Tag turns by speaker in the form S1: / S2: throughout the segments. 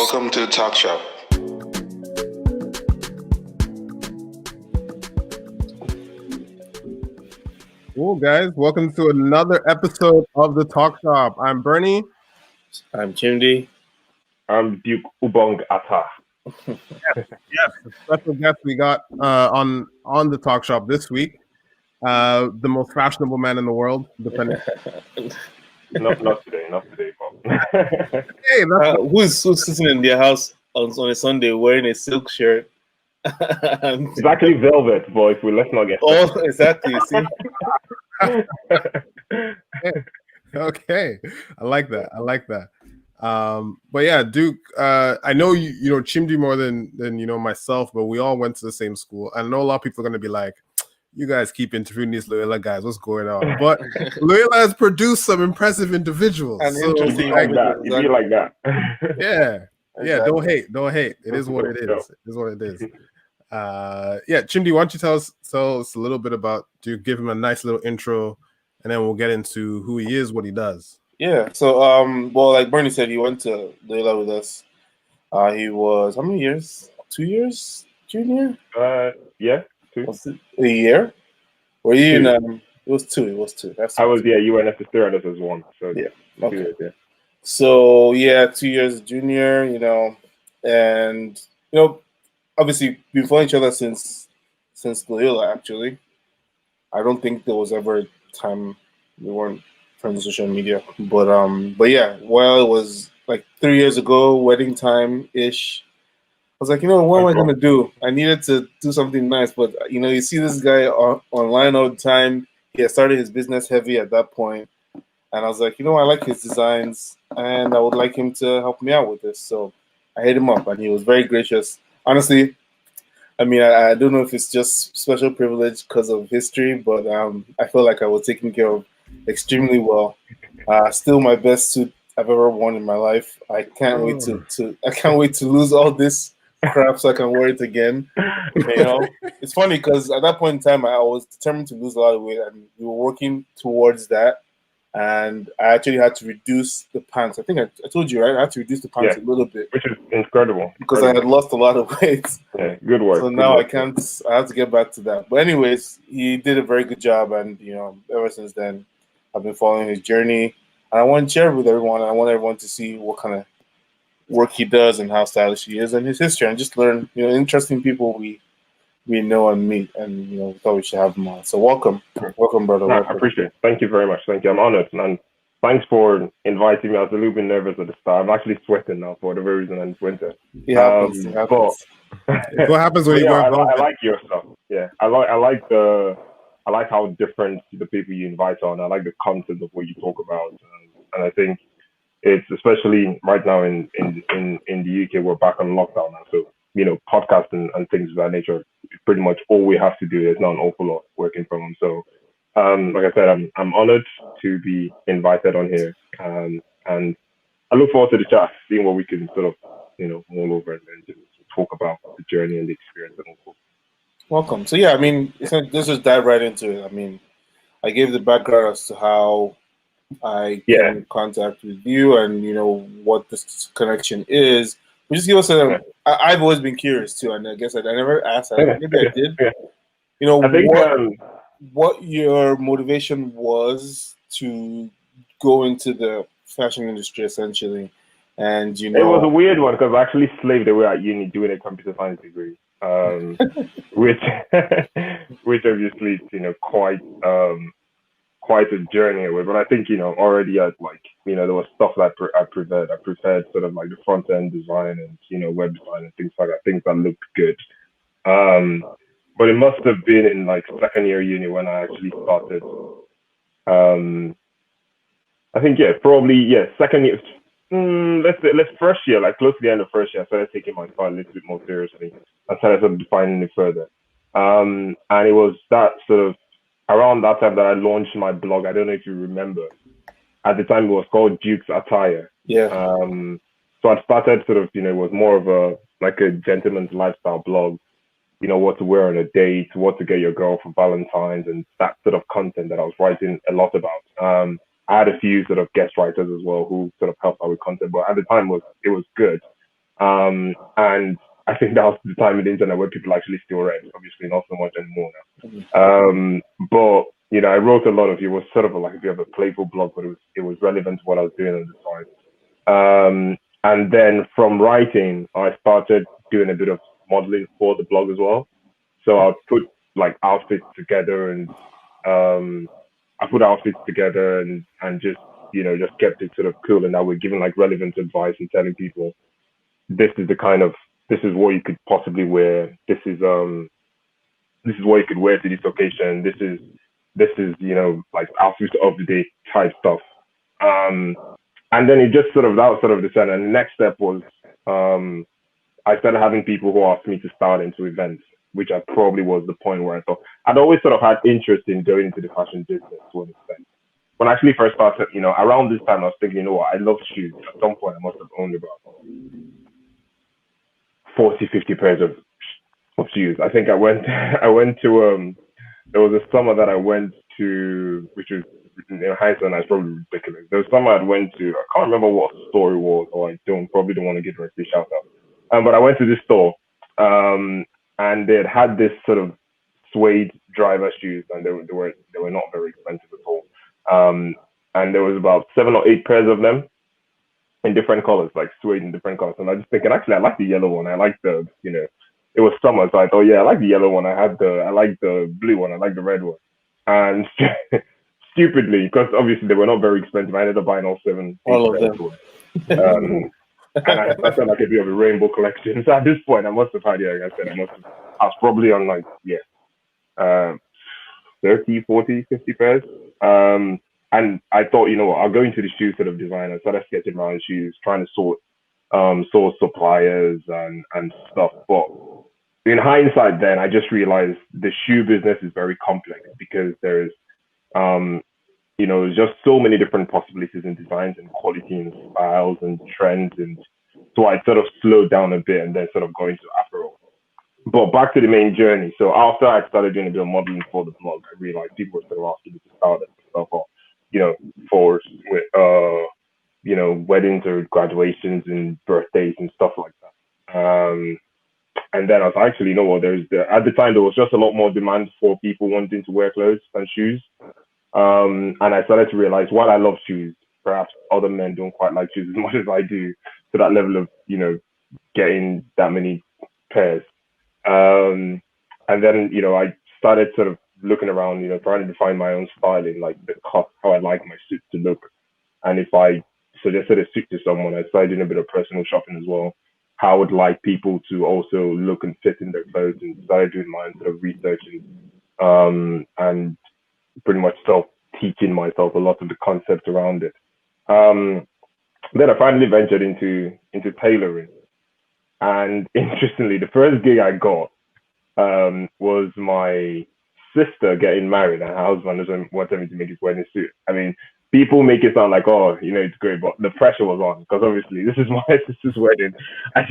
S1: Welcome to the Talk Shop.
S2: Cool, guys. Welcome to another episode of the Talk Shop. I'm Bernie.
S3: I'm Chimdi.
S4: I'm Duke Ubong Ata.
S2: Yes, the special guest we got on the Talk Shop this week. The most fashionable man in the world, depending.
S4: not today, Bob.
S2: Hey,
S3: who's sitting in their house on a Sunday wearing a silk shirt?
S4: It's actually velvet, boy. Let's not get.
S3: Oh, exactly. See.
S2: Okay, I like that. But yeah, Duke. I know you know Chimdi more than myself, but we all went to the same school. I know a lot of people are going to be like, you guys keep interviewing these Loyola guys. What's going on? But Loyola has produced some impressive indivials.
S3: And
S2: so
S3: interesting.
S4: You like that. You be like that.
S2: Yeah.
S3: Exactly.
S2: Yeah. Don't hate. It is what it is. It is what it is. Yeah, Chimdi, why don't you tell us a little bit about Duke? Give him a nice little intro, and then we'll get into who he is, what he does.
S3: Yeah. So, well, like Bernie said, he went to Loyola with us. He was how many years? 2 years junior?
S4: Yeah. 2.
S3: Was it a year? Were you in? It was 2. It was 2.
S4: I was you were necessary and this was 1. So
S3: yeah. Okay.
S4: 2 years, yeah.
S3: So yeah, 2 years junior, and obviously been following each other since Loyola. Actually, I don't think there was ever a time we weren't friends on social media. But yeah, well, it was like 3 years ago, wedding time ish. I was like, what am I gonna do? I needed to do something nice, but you see this guy online all the time. He had started his business heavy at that point, and I was like, I like his designs, and I would like him to help me out with this. So I hit him up, and he was very gracious. Honestly, I mean, I don't know if it's just special privilege because of history, but I feel like I was taken care of extremely well. Still my best suit I've ever worn in my life. I can't wait to lose all this crap so I can wear it again. It's funny because at that point in time I was determined to lose a lot of weight, and we were working towards that. And I actually had to reduce the pants. I think I told you, right? I had to reduce the pants a little bit,
S4: which is incredible
S3: because I had lost a lot of weight.
S4: Yeah, good work.
S3: So now I can't. I have to get back to that. But anyways, he did a very good job, and ever since then, I've been following his journey. And I want to share it with everyone. I want everyone to see what kind of work he does and how stylish he is, and his history, and just learn interesting people we know and meet, and thought we should have him on. So welcome, brother. Welcome.
S4: I appreciate it. Thank you very much. Thank you. I'm honored, and thanks for inviting me. I was a little bit nervous at the start. I'm actually sweating now for the very reason, and it's winter.
S3: It happens.
S2: What happens when you go?
S4: I like your stuff. Yeah, I like how different the people you invite on. I like the content of what you talk about, and I think it's especially right now in the UK, we're back on lockdown now, so podcasting and things of that nature, pretty much all we have to do. There's not an awful lot working from them. So, like I said, I'm honored to be invited on here, and I look forward to the chat, seeing what we can sort of, mull over and then just talk about the journey and the experience and all.
S3: Welcome. So yeah, I mean, let's just dive right into it. I mean, I gave the background as to how I came in contact with you, and what this connection is. But just give us I've always been curious too, and I guess I never asked. Maybe I did.
S4: I think
S3: what your motivation was to go into the fashion industry, essentially, and
S4: it was a weird one because I actually slaved away at uni doing a computer science degree, which obviously quite a journey away. But I think already at there was stuff that I preferred sort of like the front end design and web design and things like that, things that looked good. But it must have been in second year uni when I actually started. I think probably second year. Let's first year, close to the end of first year, I started taking my style a little bit more seriously and started sort of defining it further. And it was that sort of around that time that I launched my blog. I don't know if you remember. At the time, it was called Duke's Attire.
S3: Yeah.
S4: So I started sort of, it was more of a gentleman's lifestyle blog. What to wear on a date, what to get your girl for Valentine's, and that sort of content that I was writing a lot about. I had a few sort of guest writers as well who sort of helped out with content, but at the time it was good. And I think that was the time in the internet where people actually still read. Obviously, not so much anymore
S3: Mhm.
S4: now. But I wrote a lot of it. Was sort of like a bit of a playful blog, but it was relevant to what I was doing at the time. And then from writing, I started doing a bit of modeling for the blog as well. So I put like outfits together, and um, I put outfits together, and just just kept it sort of cool, and that we're giving like relevant advice and telling people this is the kind of this is what you could possibly wear. This is what you could wear to this occasion. This is like outfits of the day type stuff. Um, and then it just sort of that was sort of the center. And the next step was I started having people who asked me to start into events, which I probably was the point where I thought I'd always sort of had interest in going into the fashion business to an extent. When I actually first started, around this time, I was thinking, what, I love shoes. At some point, I must have owned about 40, 50 pairs of shoes. I think I went, I went to, there was a summer that I went to, which was in hindsight, it's probably ridiculous. There was summer I went to, I can't remember what store it was, or I probably don't want to give her a shout out. But I went to this store, and they had this sort of suede driver shoes, and they were not very expensive at all. Um, and there was about 7 or 8 pairs of them in different colors, like suede in different colors. And I just thinking, actually, I like the yellow one. I like it was summer, so I thought, yeah, I like the yellow one. I like the blue one. I like the red one. And stupidly, because obviously they were not very expensive, I ended up buying all 7, 8
S3: All of
S4: pairs.
S3: them.
S4: Um, and I started like a bit of a rainbow collection. So at this point, I must have had, yeah, like I said, I was probably on like, uh, 30, 40, 50 pairs. And I thought, what, I'll go into the shoe sort of design. I started sketching around shoes, trying to source suppliers and stuff. But in hindsight, then I just realized the shoe business is very complex because there's, um, just so many different possibilities in designs and quality and styles and trends. And so I sort of slowed down a bit and then sort of go into apparel. But back to the main journey. So after I started doing a bit of modeling for the blog, I realized people were sort of asking me to start it stuff, or for weddings or graduations and birthdays and stuff like that. And then I was actually, what, at the time there was just a lot more demand for people wanting to wear clothes and shoes. And I started to realize while I love shoes, perhaps other men don't quite like shoes as much as I do, to that level of getting that many pairs. Um, and then, I started sort of looking around, trying to define my own styling, like the cut, how I like my suit to look. And if I suggested a suit to someone, I started doing a bit of personal shopping as well. How I would like people to also look and fit in their clothes, and started doing my own sort of research and pretty much self teaching myself a lot of the concepts around it. Um, then I finally ventured into tailoring. And interestingly, the first gig I got was my sister getting married, and her husband doesn't want me to make his wedding suit. I mean, people make it sound like, oh, it's great, but the pressure was on because obviously this is my sister's wedding. I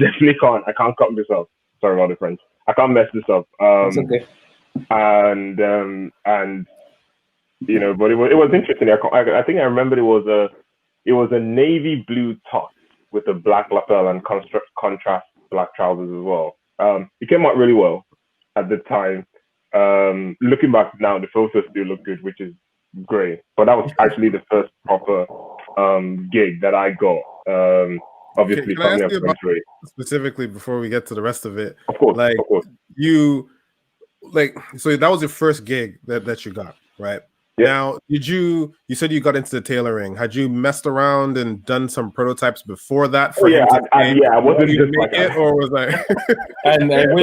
S4: can't cut this up. Sorry about the French. I can't mess this up.
S3: It's okay.
S4: And but it was interesting. I think I remember it was a navy blue top with a black lapel and contrast black trousers as well. It came out really well at the time. Looking back now, the photos still look good, which is great. But that was actually the first proper gig that I got. Obviously,
S2: Can I ask
S4: coming up
S2: you
S4: from
S2: about
S4: Trade.
S2: specifically before we get to the rest of it?
S4: Of course,
S2: Like
S4: of course.
S2: so that was your first gig that you got, right?
S4: Yeah.
S2: Now, you said you got into the tailoring. Had you messed around and done some prototypes before that for him to
S4: I wasn't
S2: you
S4: just
S2: make
S4: like
S2: it, or was I?
S3: And when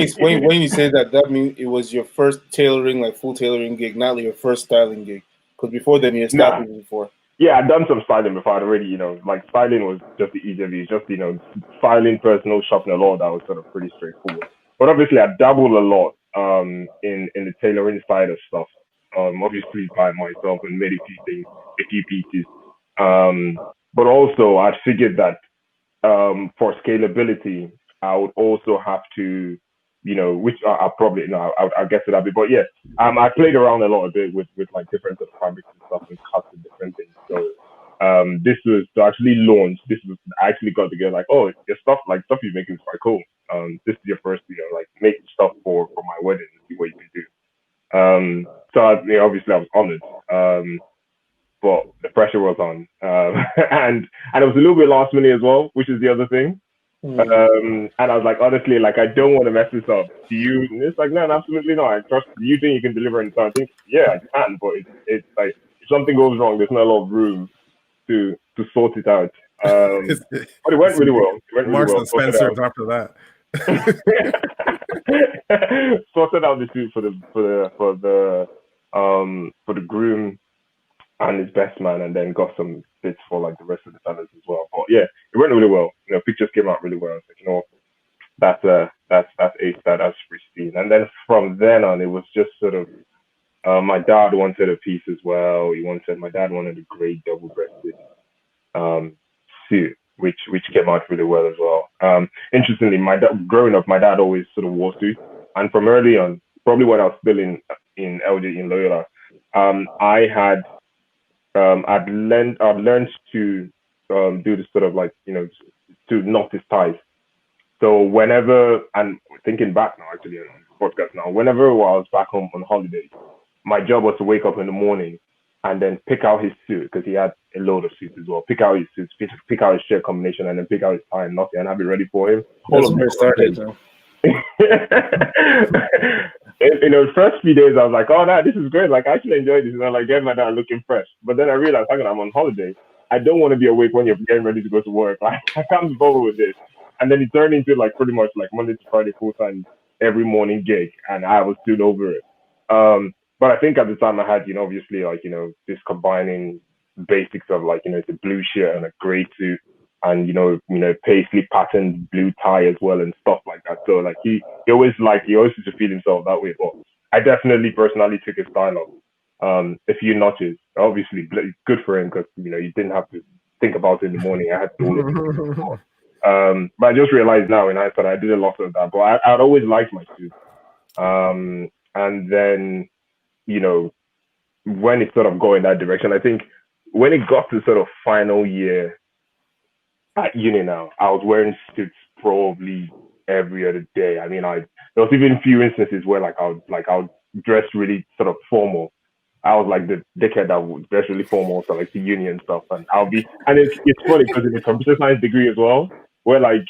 S3: you say that means it was your first tailoring, like full tailoring gig, not like your first styling gig. Because before then, you started before.
S4: Yeah, I'd done some styling before. I'd already, like styling was just the easier. It's just, styling, personal shopping, a lot of that was sort of pretty straightforward. But obviously, I dabbled a lot in the tailoring side of stuff. Obviously by myself, and made a few things, a few pieces. But also, I figured that for scalability, I would also have to, which I probably, I'll get to that bit. But yeah, I played around a lot a bit with like different fabrics and stuff and cuts and different things. So This was to actually launch. This was I actually got together like, oh, your stuff stuff you're making is quite cool. This is your first, like making stuff for my wedding and see what you can do. So obviously I was honored. But the pressure was on, and it was a little bit last minute as well, which is the other thing. And I was like, honestly, like I don't want to mess this up. Do you? And it's like, no, absolutely not. I trust you. Think you can deliver, and so I think, yeah, I can. But it's like if something goes wrong, there's not a lot of room to sort it out. But it went really well. It went really
S2: Marks
S4: well.
S2: and Spencer after that.
S4: Sorted out the suit for the groom and his best man, and then got some bits for like the rest of the fellas as well. But yeah, it went really well. Pictures came out really well. I was like, that's ace, that's pristine. And then from then on, it was just sort of my dad wanted a piece as well. My dad wanted a great double-breasted suit, which came out really well as well. Interestingly, growing up, my dad always sort of wore suits, and from early on, probably when I was still in LJ in Loyola, I had I'd learned to do this sort of like to knot his ties. So whenever, and thinking back now actually on this podcast now, whenever I was back home on holidays, my job was to wake up in the morning and then pick out his suit because he had a load of suits as well. Pick out his suits, pick out his shirt combination, and then pick out his tie and knot it and have it ready for him.
S3: That's where it started.
S4: The first few days I was like, oh, no, this is great. Like I actually enjoy this. And I'm like, getting my dad looking fresh. But then I realized, I'm on holiday. I don't want to be awake when you're getting ready to go to work. Like I can't be bothered with this. And then it turned into like pretty much like Monday to Friday full time every morning gig, and I was still over it. But I think at the time I had, obviously like this combining basics of like it's a blue shirt and a grey suit, and paisley patterned blue tie as well and stuff like that. So like he always used to feel himself that way. But I definitely personally took his style up a few notches. Obviously, good for him because you didn't have to think about it in the morning. I had to. But I just realized now in hindsight I did a lot of that. But I'd always liked my suit. And then when it sort of go in that direction, I think when it got to sort of final year at uni now, I was wearing suits probably every other day. I mean, there was even a few instances where I would dress really sort of formal. I was like the dickhead that would dress really formal to like the uni and stuff, and it's funny because in the computer science degree as well, where like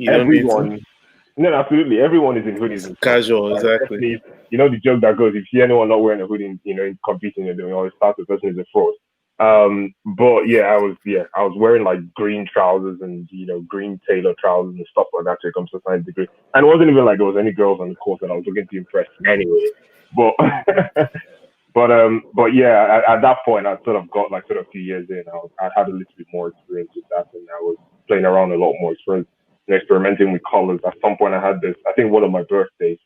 S4: everyone, no, absolutely, everyone is in hoodies. And
S3: casual, exactly.
S4: The joke that goes, if you see anyone not wearing a hoodie, in competing, you're doing always start the person is a fraud. But yeah, I was wearing like green trousers and green tailor trousers and stuff like that to a computer science degree, and it wasn't even like there was any girls on the course that I was looking to impress anyway. But but yeah, at that point, I sort of got like sort of a few years in. I had a little bit more experience with that, and I was playing around a lot more experience and experimenting with colors. At some point, I had this. I think one of my birthdays,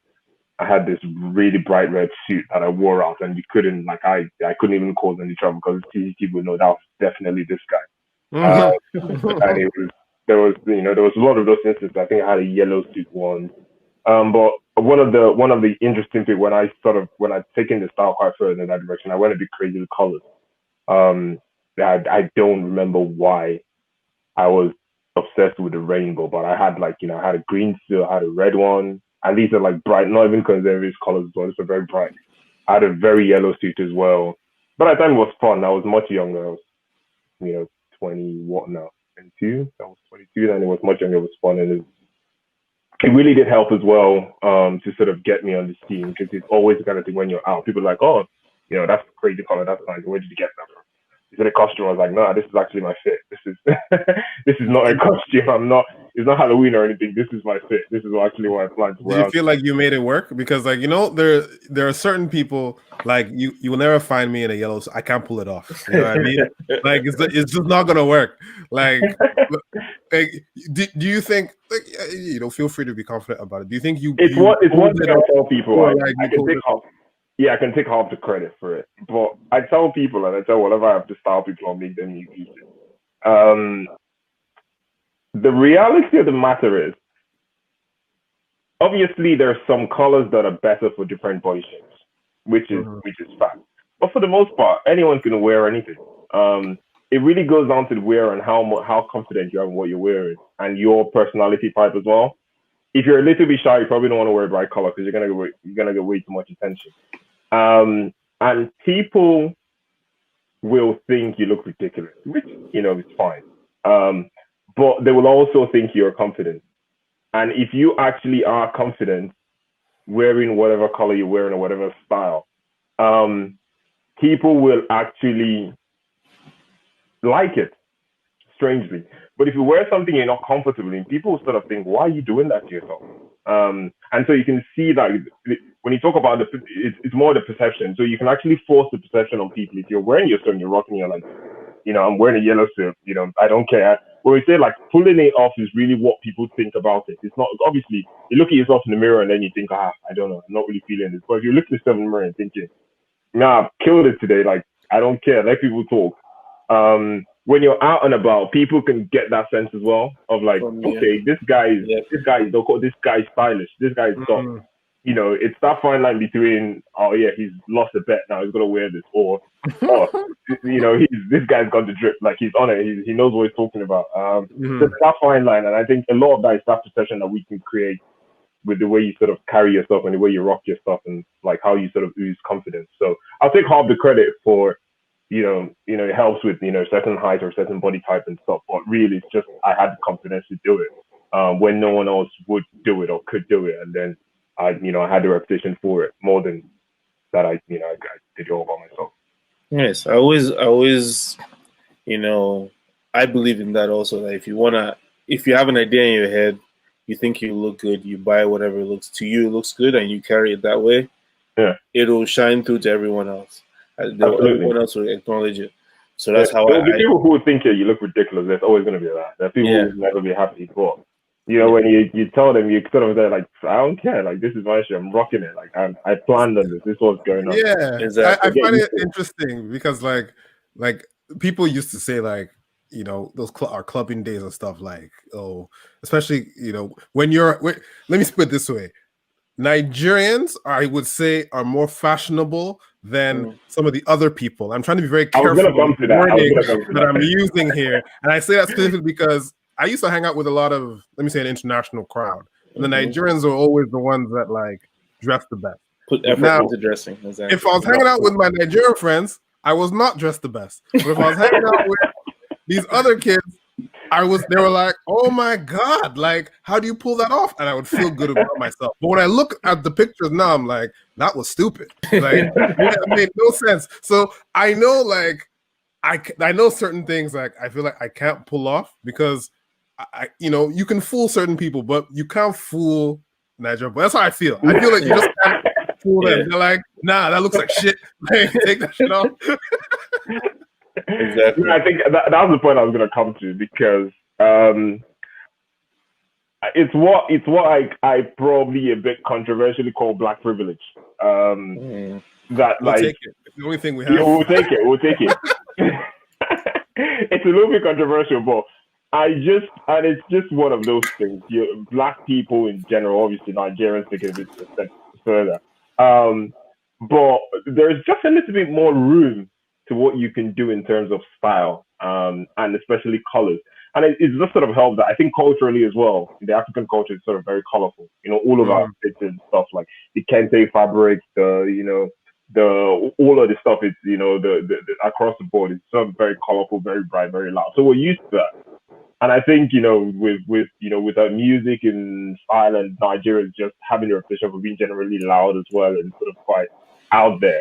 S4: I had this really bright red suit that I wore out, and you couldn't I couldn't even cause any trouble because CCTV would know that was definitely this guy. And there was a lot of those instances. I think I had a yellow suit once. But one of the interesting things when I taken the style quite further in that direction, I went a bit crazy with colors. I don't remember why I was obsessed with the rainbow, but I had I had a green suit, I had a red one, and these are like bright, not even conservative colors as well. These are very bright. I had a very yellow suit as well, but I thought it was fun. I was much younger. I was 20 what now? 22. I was 22, then it was much younger. It was fun, and it really did help as well to sort of get me on the scene because it's always the kind of thing when you're out, people are like, oh, that's a crazy color, that's nice. Where did you get that from? Is it a costume? I was like, no, this is actually my fit. This is this is not a costume. It's not Halloween or anything. This is my fit. This is actually what I plan to wear.
S2: Do you feel like you made it work? Because there are certain people like you will never find me in a yellow. I can't pull it off. You know what I mean? Like it's just not gonna work. Like do you think feel free to be confident about it. Do you think
S4: it's one thing I tell people. I can take off. Yeah, I can take half the credit for it. But I tell people, and I tell whatever I have to style people and make them use it. The reality of the matter is, obviously, there are some colors that are better for different body shapes, which is fact. But for the most part, anyone's going to wear anything. it really goes down to the wearer and how confident you are in what you're wearing and your personality type as well. If you're a little bit shy, you probably don't want to wear a bright color because you're gonna get way too much attention. And people will think you look ridiculous, which is fine. But they will also think you're confident. And if you actually are confident wearing whatever color you're wearing or whatever style, people will actually like it, strangely. But if you wear something you're not comfortable in, people will sort of think, why are you doing that to yourself? And so you can see that when you talk about it's more the perception. So you can actually force the perception on people. If you're wearing your suit and you're rocking, you're like, I'm wearing a yellow suit, I don't care. When we say like pulling it off is really what people think about it. It's not, obviously, you look at yourself in the mirror and then you think, I don't know, I'm not really feeling this. But if you look at yourself in the mirror and thinking, nah, I've killed it today, like, I don't care, let people talk. When you're out and about, people can get that sense as well of like, okay, this guy is stylish, this guy is soft. It's that fine line between, oh yeah, he's lost a bet now, he's gonna wear this, or this guy's got the drip, like he's on it, he knows what he's talking about. So that fine line, and I think a lot of that is that perception that we can create with the way you sort of carry yourself and the way you rock your stuff and like how you sort of ooze confidence. So I'll take half the credit for it helps with certain height or certain body type and stuff, but really it's just I had the confidence to do it when no one else would do it or could do it, and then I had the reputation for it more than that. I did it all by myself.
S3: Yes, I always, I believe in that also. That if you have an idea in your head, you think you look good, you buy whatever looks good, and you carry it that way.
S4: Yeah,
S3: it'll shine through to everyone else. Everyone else will acknowledge it. So that's how
S4: there'll be people who think you look ridiculous. There's always going to be that. There are people who will never be happy. But when you tell them, you sort of say like, I don't care. Like, this is my shit. I'm rocking it. Like I planned on this. This is what's going on.
S2: Yeah, exactly. I find it interesting because like people used to say like those our clubbing days and stuff, like, oh, especially when let me put it this way. Nigerians, I would say, are more fashionable than some of the other people. I'm trying to be very careful with the wording that I'm using here. And I say that specifically because I used to hang out with a lot of, let me say, an international crowd. And the Nigerians are always the ones that like dress the best.
S3: Put effort into dressing. Exactly.
S2: If I was hanging out with my Nigerian friends, I was not dressed the best. But if I was hanging out with these other kids, they were like, oh my God, like, how do you pull that off? And I would feel good about myself. But when I look at the pictures now, I'm like, that was stupid. Like, it made no sense. So I know, like, I know certain things, like, I feel like I can't pull off because, you can fool certain people, but you can't fool Nigeria. But that's how I feel. I feel like you just can't fool them. They're like, nah, that looks like shit. Take that shit off.
S4: Exactly. I think that was the point I was going to come to because it's what I probably a bit controversially call black privilege. That
S2: we'll take it. It's the only thing we have.
S4: Yeah, we'll take it. It's a little bit controversial, but it's just one of those things. Black people in general, obviously Nigerians take it a bit further, but there's just a little bit more room to what you can do in terms of style, and especially colors. And it's just sort of helped that I think culturally as well, the African culture is sort of very colorful. All of our fits and stuff like the kente fabrics, all of the stuff. It's the across the board, it's sort of very colorful, very bright, very loud. So we're used to that. And I think with our music and style, and Nigeria just having a reputation for being generally loud as well and sort of quite out there.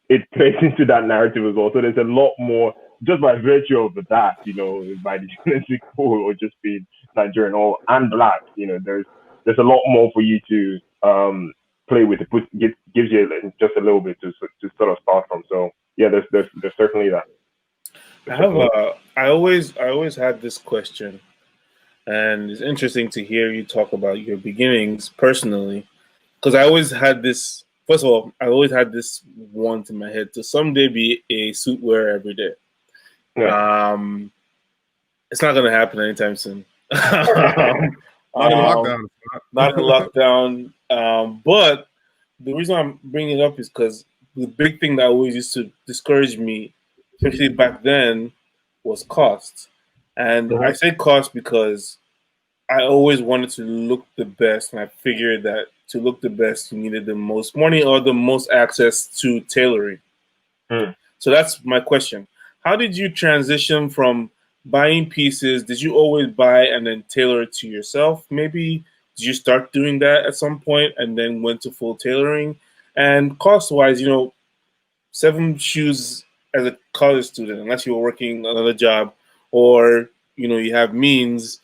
S4: It plays into that narrative as well. So there's a lot more, just by virtue of that, by the genetic pool or just being Nigerian and black, there's a lot more for you to play with. It gives you just a little bit to sort of start from. So yeah, there's certainly that.
S3: I always had this question, and it's interesting to hear you talk about your beginnings personally, because I always had this. First of all, I always had this want in my head to someday be a suit wearer every day. Yeah. It's not going to happen anytime soon.
S2: Not in lockdown.
S3: Not in lockdown. But the reason I'm bringing it up is because the big thing that always used to discourage me especially back then, was cost. And I
S4: Mhm.
S3: say cost because I always wanted to look the best, and I figured that to look the best, you needed the most money or the most access to tailoring.
S4: Mm.
S3: So that's my question. How did you transition from buying pieces? Did you always buy and then tailor it to yourself? Maybe did you start doing that at some point and then went to full tailoring? And cost wise, 7 shoes as a college student, unless you were working another job or you have means,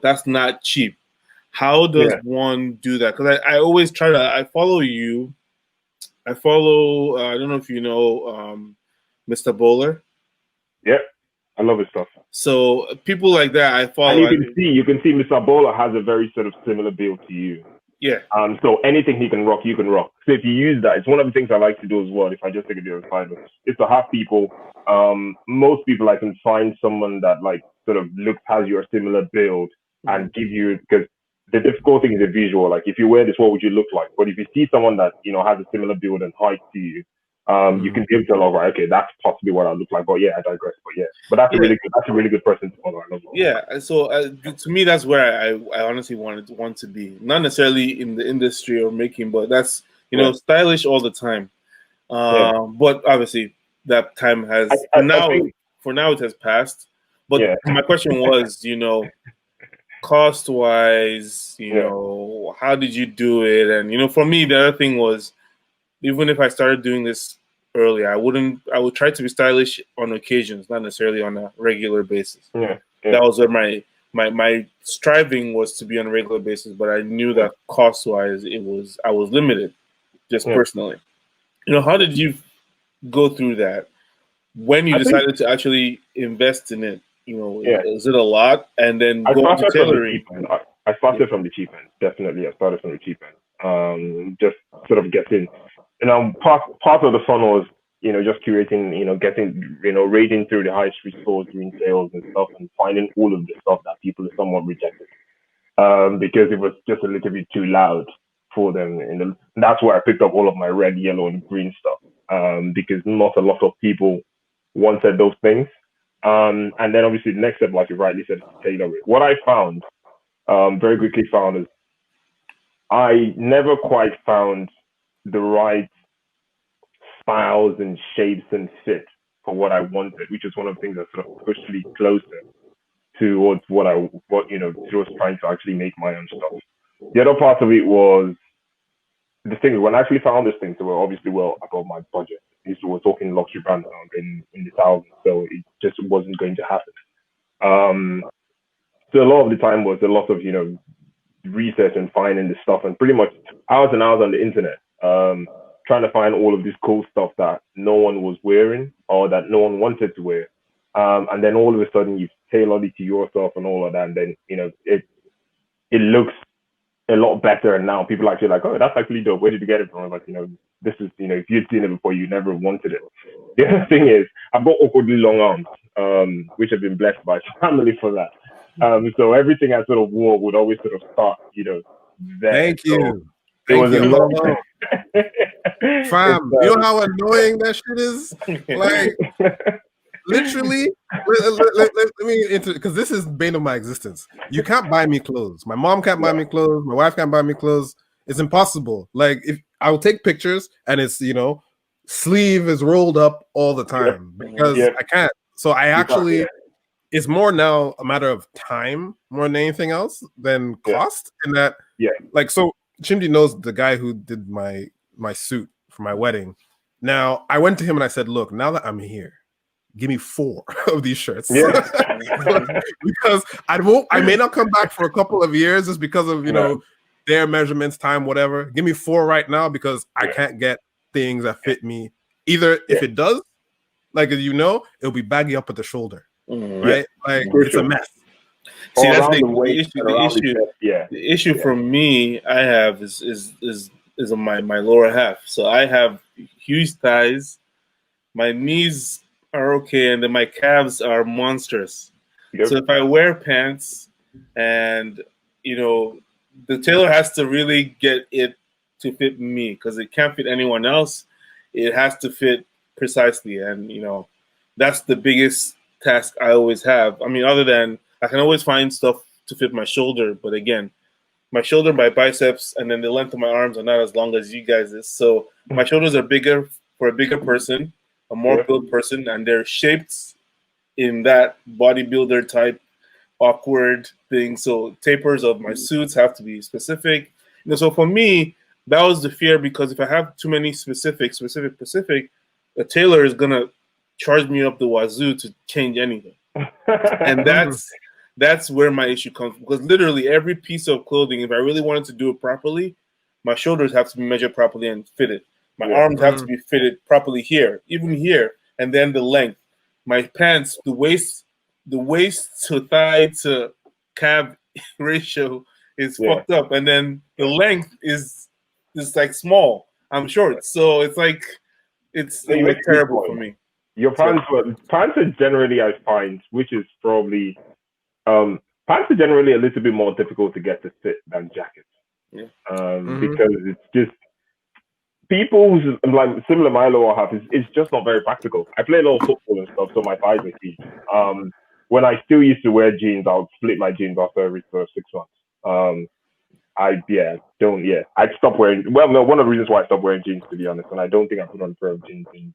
S3: that's not cheap. How does
S4: Yeah.
S3: one do that? Because I always try to. I follow you. I follow. I don't know if you know Mr. Bowler.
S4: Yeah. I love his stuff.
S3: So people like that, I
S4: And
S3: follow.
S4: you can see Mr. Bola has a very sort of similar build to you.
S3: Yeah.
S4: So anything he can rock, you can rock. So if you use that, it's one of the things I like to do as well. If I just take a bit of time, is to have people. Most people I can find someone that like sort of looks has your similar build and give you, because the difficult thing is a visual. Like if you wear this, what would you look like? But if you see someone that has a similar build and height to you, you can give to a lot, right? Okay, that's possibly what I look like. But yeah, I digress. But yeah, but
S3: Yeah.
S4: that's a really good person to follow. I love that.
S3: Yeah, so to me, that's where I honestly want to be. Not necessarily in the industry or making, but that's
S4: Yeah,
S3: stylish all the time.
S4: yeah.
S3: But obviously, that time
S4: I,
S3: has
S4: I, I think
S3: for now it has passed. But
S4: yeah,
S3: my question was, cost wise,
S4: yeah,
S3: how did you do it? And for me, the other thing was, even if I started doing this early, I would try to be stylish on occasions, not necessarily on a regular basis.
S4: yeah, yeah,
S3: That was where my striving was to be on a regular basis, but I knew
S4: yeah,
S3: that cost wise I was limited, just
S4: yeah.
S3: personally. How did you go through that when you
S4: I think
S3: decided to actually invest in it?
S4: yeah.
S3: Is it a lot, and then
S4: I
S3: go into
S4: started from the
S3: tailoring?
S4: cheap end. I
S3: Yeah.
S4: started from the cheap end. Definitely, I started from the cheap end. Just sort of getting, part of the fun was just curating, getting, raiding through the high street stores doing sales and stuff and finding all of the stuff that people somewhat rejected. Because it was just a little bit too loud for them. And that's where I picked up all of my red, yellow, and green stuff. Because not a lot of people wanted those things. And then obviously the next step, like you rightly said, is to tailor it. What I found, very quickly found, is I never quite found the right styles and shapes and fit for what I wanted, which is one of the things that sort of pushed me closer towards towards trying to actually make my own stuff. The other part of it was the thing when I actually found these things, they were obviously well above my budget. We're talking luxury brands now in the thousands, so it just wasn't going to happen. Um, so a lot of the time was a lot of research and finding the stuff, and pretty much hours and hours on the internet, trying to find all of this cool stuff that no one was wearing or that no one wanted to wear. And then all of a sudden you've tailored it to yourself and all of that, and then it looks a lot better. And now people are actually like, oh, that's actually dope. Where did you get it from? I'm like, this is, if you'd seen it before, you never wanted it. The other thing is, I've got awkwardly long arms, which have been blessed by family for that. So everything I sort of wore would always sort of start, there.
S2: Thank
S4: So
S2: you.
S4: it
S2: Thank
S4: was a
S2: you.
S4: lot.
S2: Hello.
S4: It's,
S2: Fam, you know how annoying that shit is? Like, literally, let me because this is bane of my existence. You can't buy me clothes. My mom can't buy me clothes. My wife can't buy me clothes. It's impossible. Like, if I will take pictures and it's sleeve is rolled up all the
S4: yeah,
S2: time because
S4: yeah,
S2: I can't. So I
S4: you can't,
S2: actually, it's more now a matter of time more than anything else than
S4: yeah,
S2: cost. In that,
S4: yeah,
S2: like, so Chimdi knows the guy who did my suit for my wedding. Now I went to him and I said, look, now that I'm here, give me 4 of these shirts.
S4: yeah,
S2: Because I may not come back for a couple of years just because of
S4: yeah,
S2: their measurements, time, whatever. Give me 4 right now because I
S4: yeah,
S2: can't get things that fit me. Either
S4: yeah,
S2: if it does, like it'll be baggy up at the shoulder,
S4: yeah,
S2: right? Like
S4: for
S2: it's a
S4: sure.
S2: mess.
S3: See,
S4: All
S3: that's
S4: around the
S3: the
S4: waist
S3: issue.
S4: and around the chest, yeah,
S3: The issue
S4: yeah,
S3: for me I have is on my lower half. So I have huge thighs. My knees are okay, and then my calves are monstrous.
S4: yep,
S3: So if I wear pants, and you know, the tailor has to really get it to fit me because it can't fit anyone else. It has to fit precisely, and that's the biggest task I always have. I mean, other than I can always find stuff to fit my shoulder, but again, my shoulder, my biceps, and then the length of my arms are not as long as you guys is. So my shoulders are bigger for a bigger person, a more built person, and they're shaped in that bodybuilder type awkward thing. So tapers of my suits have to be specific. So for me, that was the fear, because if I have too many specific, the tailor is gonna charge me up the wazoo to change anything. And that's where my issue comes from, because literally every piece of clothing, if I really wanted to do it properly, my shoulders have to be measured properly and fitted. My arms have to be fitted properly here, even here, and then the length. My pants, the waist to thigh to calf ratio is fucked up, and then the length is like small. I'm short, so it's like it was terrible for me.
S4: Your pants are generally, I find, which is probably pants are generally a little bit more difficult to get to fit than jackets. Because it's just people's like similar my lower half is it's just not very practical. I play a lot of football and stuff, so my thighs are huge. When I still used to wear jeans, I would split my jeans after every 6 months. I'd stop wearing. Well, no, one of the reasons why I stopped wearing jeans, to be honest, and I don't think I put on a pair of jeans in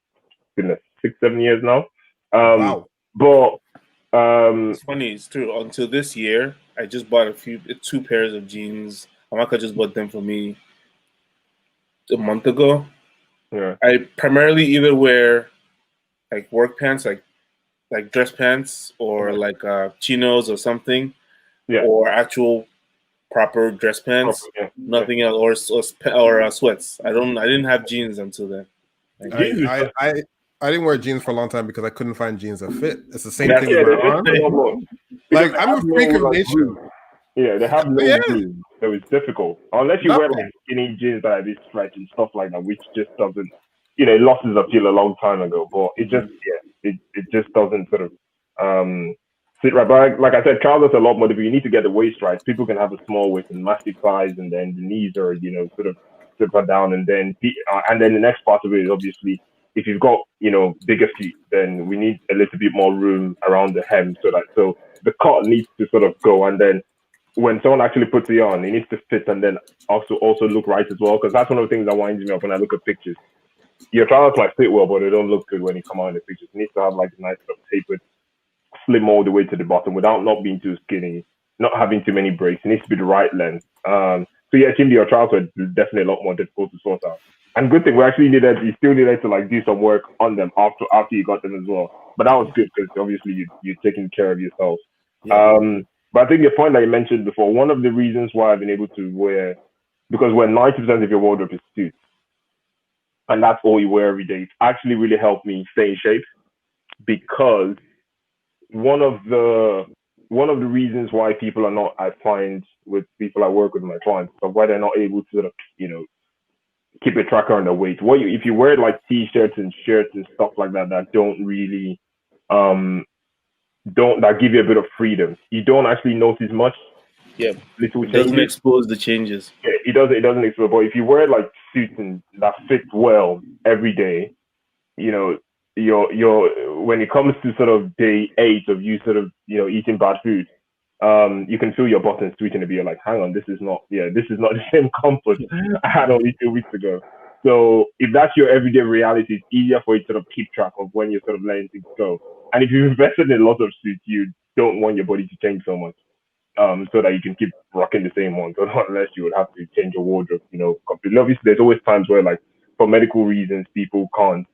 S4: goodness 6-7 years now.
S2: Wow.
S4: But
S3: it's funny, it's true. Until this year, I just bought 2 pairs of jeans. Amaka just bought them for me a month ago.
S4: Yeah.
S3: I primarily either wear like work pants, like dress pants, or like chinos or something, or actual proper dress pants. Nothing else, or sweats. I didn't have jeans until then.
S2: I didn't wear jeans for a long time because I couldn't find jeans that fit. It's the same thing with my arm. Like I'm a freak of nature.
S4: Yeah, they have no glue, so it's difficult. Unless you wear like skinny jeans that are this stretch and stuff like that, which just doesn't, it lost its appeal a long time ago. But it just, it just doesn't sort of sit right. But like I said, trousers are a lot more difficult. You need to get the waist right. People can have a small waist and massive thighs, and then the knees are, sort of super down, and then the next part of it is obviously if you've got, bigger feet, then we need a little bit more room around the hem so the cut needs to sort of go, and then when someone actually puts it on, it needs to fit and then also look right as well. Because that's one of the things that winds me up when I look at pictures. Your trousers might fit well, but they don't look good when you come out in the pictures. It needs to have like a nice sort of tapered, slim all the way to the bottom without not being too skinny, not having too many breaks. It needs to be the right length. So yeah, Chimdi, your trousers are definitely a lot more difficult to sort out. And good thing you still needed to like do some work on them after you got them as well. But that was good because obviously you're taking care of yourself. Yeah. But I think the point that you mentioned before, one of the reasons why I've been able to wear, because when 90% of your wardrobe is suits, and that's all you wear every day, it's actually really helped me stay in shape. Because one of the reasons why people are not, I find with people I work with, my clients, of why they're not able to sort of, keep a tracker on the weight. If you wear like t-shirts and shirts and stuff like that that don't really that give you a bit of freedom, you don't actually notice much.
S3: Yeah,
S4: little
S3: it doesn't expose the changes.
S4: Yeah, it doesn't expose. But if you wear like suits and that fit well every day, your when it comes to sort of day 8 of you sort of eating bad food, you can feel your buttons tweaking a bit. You're like, hang on, this is not the same comfort I had only 2 weeks ago. So if that's your everyday reality, it's easier for you to sort of keep track of when you're sort of letting things go. And if you've invested in a lot of suits, you don't want your body to change so much, so that you can keep rocking the same ones, unless you would have to change your wardrobe, completely. Obviously, there's always times where, like, for medical reasons, people can't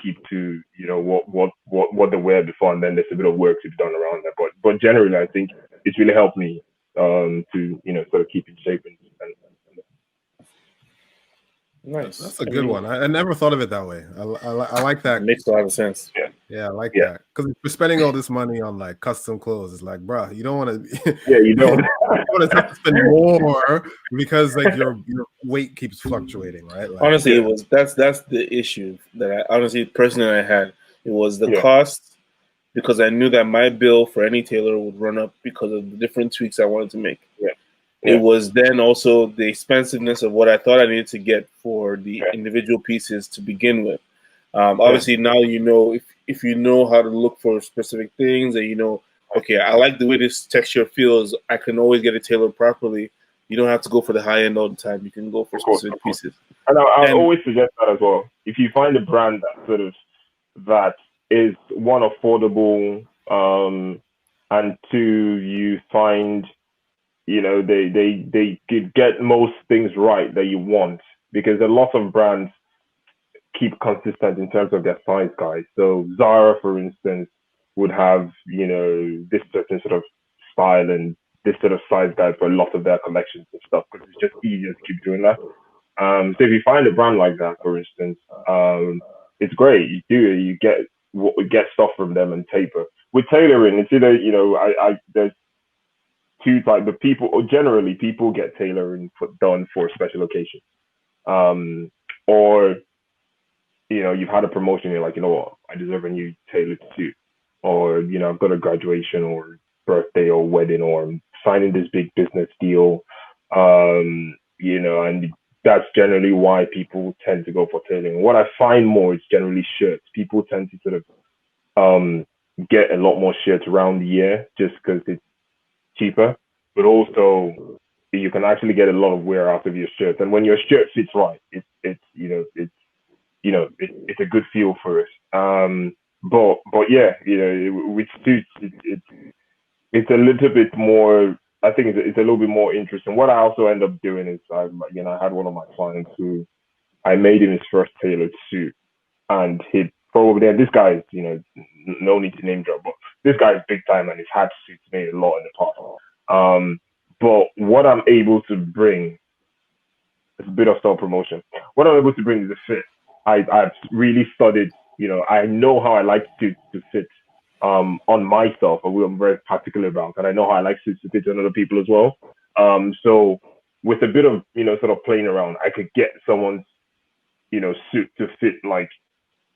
S4: keep to what they wear before, and then there's a bit of work to be done around that. But generally, I think it's really helped me to sort of keep in shape and
S3: nice.
S2: That's a good one. I never thought of it that way. I like that.
S3: It makes a lot of sense.
S2: Yeah, I like that. Because if you're spending all this money on like custom clothes, it's like, bro, you don't want to.
S4: Yeah, you don't.
S2: You want to have to spend more because like your weight keeps fluctuating, right? Like,
S3: honestly, that's the issue that personally I had. It was the cost, because I knew that my bill for any tailor would run up because of the different tweaks I wanted to make. It was then also the expensiveness of what I thought I needed to get for the individual pieces to begin with. Obviously, now you know if you know how to look for specific things, and okay, I like the way this texture feels. I can always get it tailored properly. You don't have to go for the high end all the time. You can go for
S4: Of course,
S3: specific
S4: of course.
S3: pieces.
S4: And I'd
S3: And
S4: always suggest that as well. If you find a brand that is one affordable, and two, you find they could get most things right that you want, because a lot of brands keep consistent in terms of their size guides. So Zara, for instance, would have this certain sort of style and this sort of size guide for a lot of their collections and stuff, because it's just easier to keep doing that. So if you find a brand like that, for instance, it's great. You do it, you get stuff from them and taper. With tailoring, it's either there's two types of people, or generally people get tailoring done for special occasions, or you've had a promotion, you're like, what, I deserve a new tailored suit, or I've got a graduation or birthday or wedding, or I'm signing this big business deal, and that's generally why people tend to go for tailoring. What I find more is generally shirts. People tend to sort of get a lot more shirts around the year just because it's cheaper, but also you can actually get a lot of wear out of your shirt. And when your shirt fits right, it's a good feel for it. But yeah, with suits, it's a little bit more. I think it's a little bit more interesting. What I also end up doing is, I had one of my clients who I made him his first tailored suit, and he probably, and this guy is, no need to name drop, but this guy is big time and he's had suits made a lot in the past. But what I'm able to bring is a bit of self promotion. What I'm able to bring is a fit. I've really studied, I know how I like suits to fit on myself, and I'm very particular about, and I know how I like suits to fit on other people as well. So with a bit of, sort of playing around, I could get someone's, suit to fit like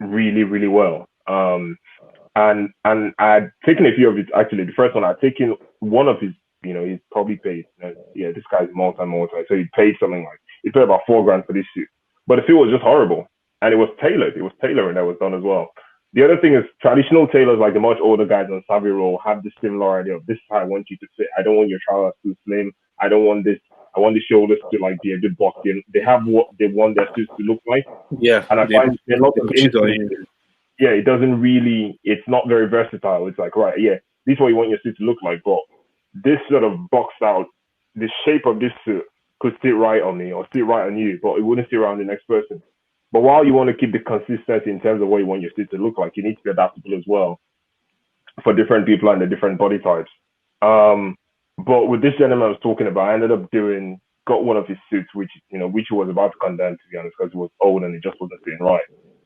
S4: really, really well. And I'd taken a few of it, actually. The first one, I'd taken one of his, he's probably paid, yeah, this guy's multi. So he paid something like, he paid about $4,000 for this suit. But the suit was just horrible. And it was tailored. It was tailoring that was done as well. The other thing is, traditional tailors, like the much older guys on Savvy Roll, have this similar idea of, this is how I want you to fit. I don't want your trousers too slim. I don't want this. I want the shoulders to like be a bit boxy. They have what they want their suits to look like.
S3: yeah,
S4: And I find a lot of
S3: push it on
S4: instances,
S3: you.
S4: yeah, it doesn't really, it's not very versatile. It's like, right, yeah, this is what you want your suit to look like, but this sort of boxed out, the shape of this suit could sit right on me or sit right on you, but it wouldn't sit right on the next person. But while you want to keep the consistency in terms of what you want your suit to look like, you need to be adaptable as well for different people and the different body types. But with this gentleman I was talking about, I ended up got one of his suits, which he was about to condemn, to be honest, because it was old and it just wasn't fitting right.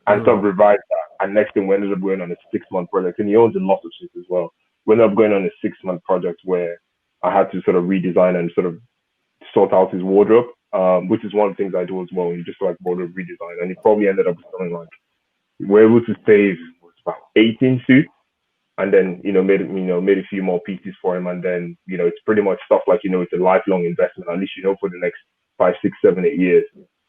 S4: And sort of revised that. And next thing, we ended up going on a 6-month project. And he owns a lot of suits as well. We ended up going on a 6-month project where I had to sort of redesign and sort of sort out his wardrobe, which is one of the things I do as well. You just like wardrobe redesign. And he probably ended up with something like, we were able to save about 18 suits. And then, made a few more pieces for him. And then, it's pretty much stuff like, it's a lifelong investment, at least, for the next 5, 6, 7, 8 years.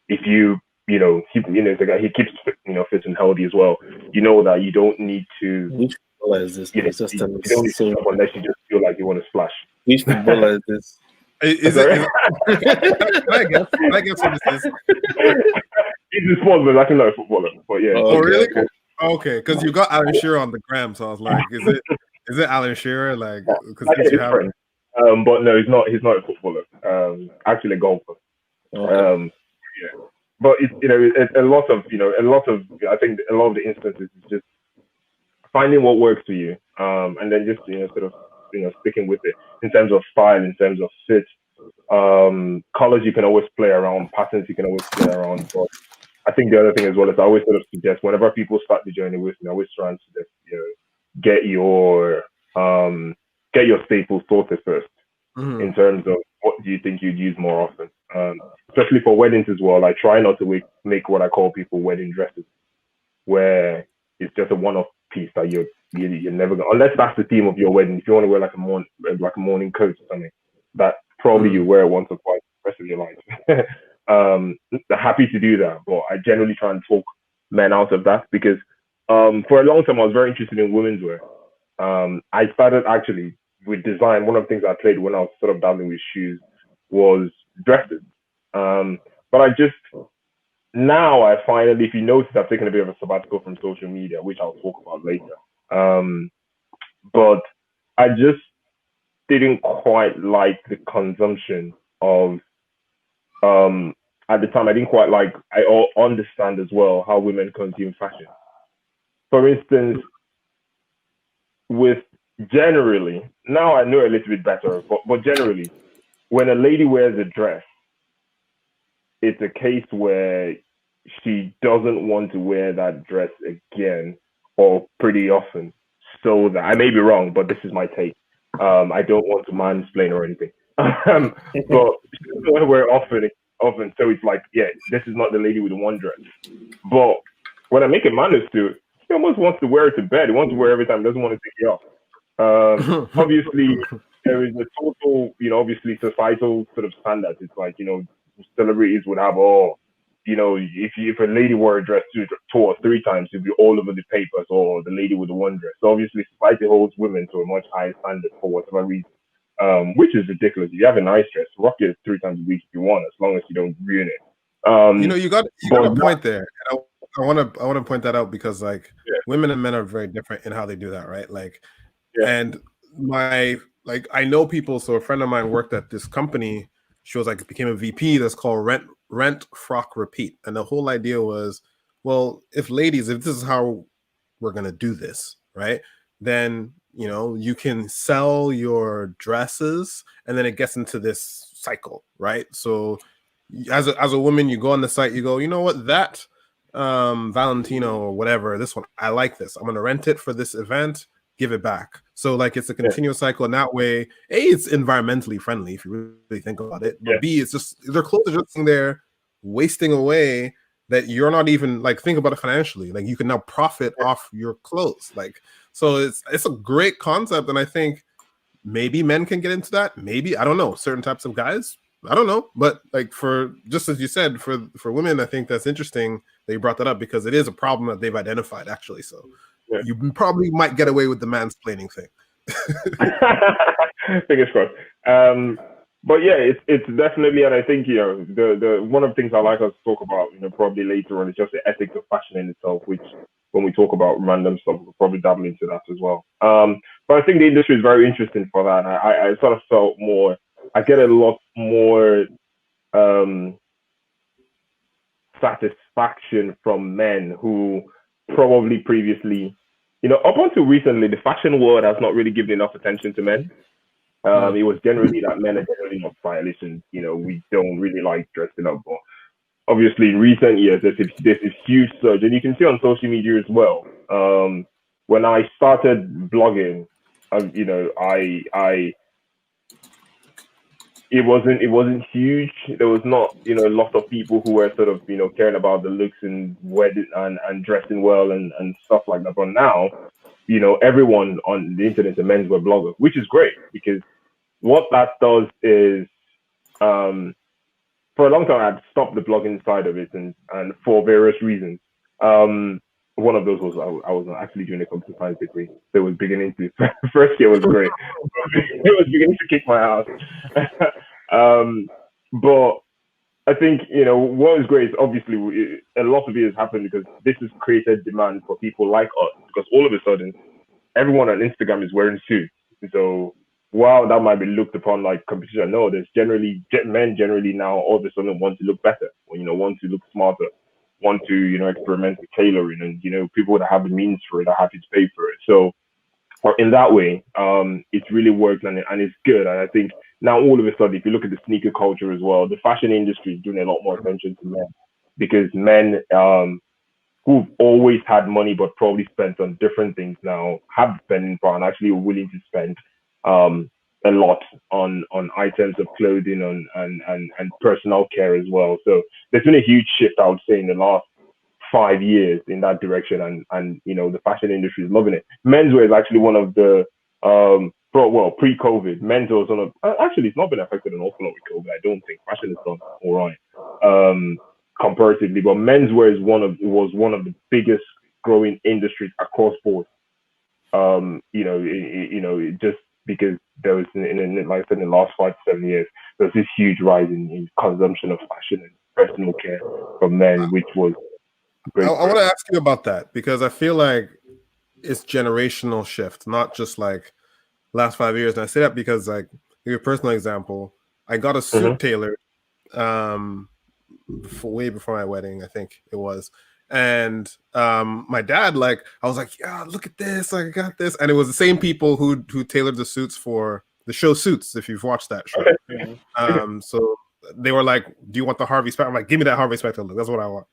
S4: If you, the guy, he keeps, fit and healthy as well. You know that you don't need to,
S3: Which footballer is this?
S4: you don't need to shop unless you just feel like you want to splash.
S3: Which footballer is this?
S2: Is it? Can I guess? Can I guess what this is?
S4: He's a sports, but actually not a footballer. But yeah.
S2: Oh, really? Okay, because you got Alan Shearer on the gram, so I was like, is it Alan Shearer? Like, because you have.
S4: But no, he's not. He's not a footballer. Actually, a golfer.
S3: Okay.
S4: Yeah. But it's a lot of. I think a lot of the instances is just finding what works for you, and then just sort of sticking with it in terms of style, in terms of fit. Colors you can always play around, patterns you can always play around. But I think the other thing as well is I always sort of suggest, whenever people start the journey with me, I always try and suggest, get your staples sorted first, in terms of what do you think you'd use more often. Especially for weddings as well. I try not to make what I call people wedding dresses, where it's just a one-off piece that you're never gonna, unless that's the theme of your wedding. If you want to wear like a morning coat or something, that probably you wear it once or twice the rest of your life. Happy to do that, but I generally try and talk men out of that because for a long time I was very interested in women's wear. I started actually with design. One of the things I played when I was sort of dabbling with shoes was dresses. But I just now I finally, if you notice, I've taken a bit of a sabbatical from social media, which I'll talk about later. Um, but I just didn't quite like the consumption of um at the time I didn't quite like understand as well how women consume fashion. For instance, with generally now I know a little bit better, but generally when a lady wears a dress, it's a case where she doesn't want to wear that dress again or pretty often. So that I may be wrong, but this is my take. I don't want to mansplain or anything. But we're often, so it's like, yeah, this is not the lady with the one dress. But when I make a manus to, he almost wants to wear it to bed. He wants to wear it every time. Doesn't want to take it off. Obviously, there is a total, obviously societal sort of standards. It's like, celebrities would have all, if a lady wore a dress two or three times, it'd be all over the papers or the lady with the one dress. So obviously, society holds women to a much higher standard for whatever reason, which is ridiculous. If you have a nice dress, rock it 3 times a week if you want, as long as you don't ruin it.
S2: You got a point there. And I want to point that out because like women and men are very different in how they do that, right? Like, and I know people. So a friend of mine worked at this company. She was like became a VP. That's called Rent Frock Repeat, and the whole idea was, well, if this is how we're gonna do this, right? Then you can sell your dresses, and then it gets into this cycle, right? So as a woman, you go on the site, you go, you know what, that Valentino or whatever, this one, I like this. I'm gonna rent it for this event, give it back. So like it's a continuous cycle, and that way, A, it's environmentally friendly if you really think about it. But B, it's just their clothes are just sitting there wasting away that you're not even like think about it financially. Like you can now profit off your clothes. Like so it's a great concept, and I think maybe men can get into that. Maybe I don't know, certain types of guys. I don't know, but like for just as you said, for women, I think that's interesting that you brought that up because it is a problem that they've identified actually. So you probably might get away with the mansplaining thing.
S4: Fingers crossed. But yeah, it's definitely, and I think the one of the things I like us to talk about, probably later on is just the ethics of fashion in itself, which when we talk about random stuff, we'll probably dabble into that as well. But I think the industry is very interesting for that. And I sort of felt more, I get a lot more satisfaction from men who probably previously, up until recently, the fashion world has not really given enough attention to men. It was generally that men are generally not stylish and, we don't really like dressing up. But obviously, in recent years, there's this huge surge. And you can see on social media as well. When I started blogging, it wasn't huge. There was not, a lot of people who were sort of, caring about the looks and wedding and dressing well and stuff like that. But now, everyone on the internet is a menswear blogger, which is great because what that does is, for a long time, I'd stopped the blogging side of it and for various reasons. One of those was I was actually doing a computer science degree. So it was beginning to, first year was great. It was beginning to kick my ass. But I think, what is great is obviously a lot of it has happened because this has created demand for people like us because all of a sudden, everyone on Instagram is wearing suits. So while that might be looked upon like competition, no, there's men generally now all of a sudden want to look better or, want to look smarter, want to, experiment with tailoring and, people that have the means for it are happy to pay for it. So in that way, it's really worked and it's good. And I think now all of a sudden, if you look at the sneaker culture as well, the fashion industry is doing a lot more attention to men because men, who've always had money but probably spent on different things now have spending power and actually are willing to spend a lot on items of clothing and personal care as well. So there's been a huge shift, I would say, in the last 5 years in that direction, and the fashion industry is loving it. Menswear is actually one of the pre-COVID, menswear was actually it's not been affected an awful lot with COVID. I don't think fashion has done all right. comparatively, but menswear was one of the biggest growing industries across board. Just because there was like I said, in the last 5 to 7 years, there was this huge rise in consumption of fashion and personal care for men, which was
S2: I
S4: great.
S2: want to ask you about that because I feel like it's generational shift, not just like last 5 years. And I say that because, like, give you a personal example, I got a suit
S4: Mm-hmm.
S2: tailored way before my wedding, I think it was. And my dad, like, I was like, yeah, look at this, like, I got this. And it was the same people who tailored the suits for the show Suits, if you've watched that show. So they were like, do you want the Harvey Specter? I'm like, give me that Harvey Specter look. That's what I want.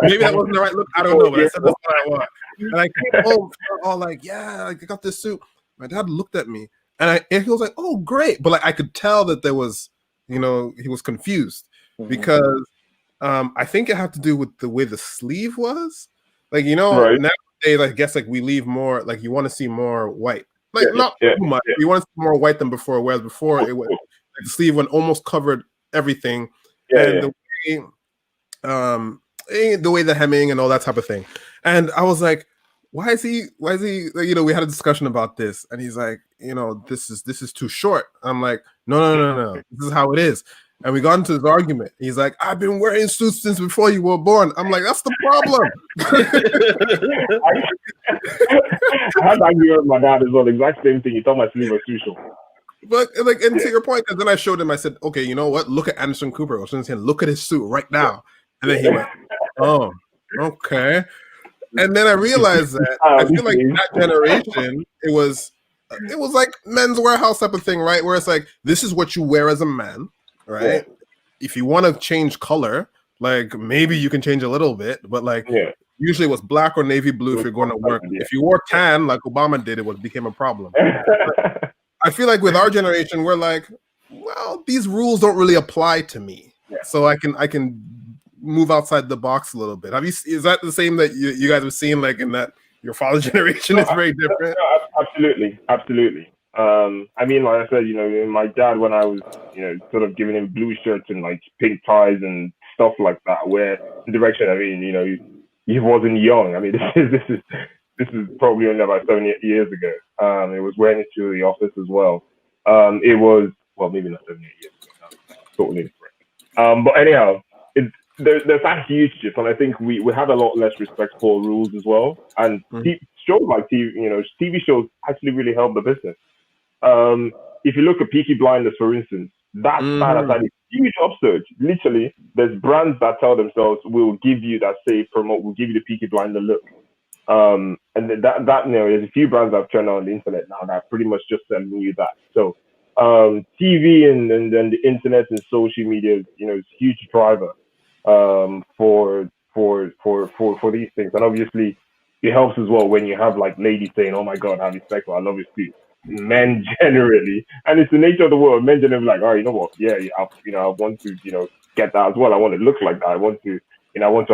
S2: Maybe that wasn't the right look. I don't know, but I said that's what I want. And I came home all like, yeah, I got this suit. My dad looked at me and he was like, oh, great. But like, I could tell that there was, he was confused because I think it had to do with the way the sleeve was. Like,
S4: Right.
S2: nowadays, I guess, like, we leave more, like, you want to see more white. Like,
S4: Yeah,
S2: not too much. You want to see more white than before, whereas before it was like the sleeve one almost covered everything. And the way the hemming and all that type of thing. And I was like, why is he like, we had a discussion about this, and he's like, this is too short. I'm like, no, this is how it is. And we got into this argument. He's like, I've been wearing suits since before you were born. I'm like, that's the problem.
S4: I had to argue with my dad as well. The exact same thing. He thought my sleeve was too short.
S2: But like, and to your point, because then I showed him, I said, okay, you know what? Look at Anderson Cooper. I was saying, look at his suit right now. And then he went, oh, okay. And then I realized that I feel like that generation, it was like Men's Warehouse type of thing, right? Where it's like, this is what you wear as a man, right? Yeah. If you want to change color, like, maybe you can change a little bit, but like, usually it was black or navy blue if you're going to work. If you wore tan, like Obama did, it became a problem. I feel like with our generation, we're like, well, these rules don't really apply to me, so I can move outside the box a little bit. Is that the same that you guys have seen, like, in that your father's generation is very different?
S4: Absolutely. I mean, like I said, my dad, when I was, sort of giving him blue shirts and like pink ties and stuff like that, where the direction, I mean, he wasn't young. I mean, this is probably only about 7 years ago. It was wearing it to the office as well. It was, well, maybe not 7 years ago. Totally different. But anyhow, there's that huge shift, and I think we have a lot less respect for rules as well. And shows like TV shows actually really help the business. If you look at Peaky Blinders, for instance, that has had a huge upsurge. Literally, there's brands that tell themselves, we'll give you that we'll give you the Peaky Blinder look. And that there's a few brands that have turned on the internet now that are pretty much just selling you that. So TV and the internet and social media, is a huge driver for these things. And obviously, it helps as well when you have like ladies saying, "Oh my God, Harvey Specter, I love his suit." Men generally, and it's the nature of the world. Men generally like, "Oh, you know what? Yeah, I want to, get that as well. I want to look like that. I want to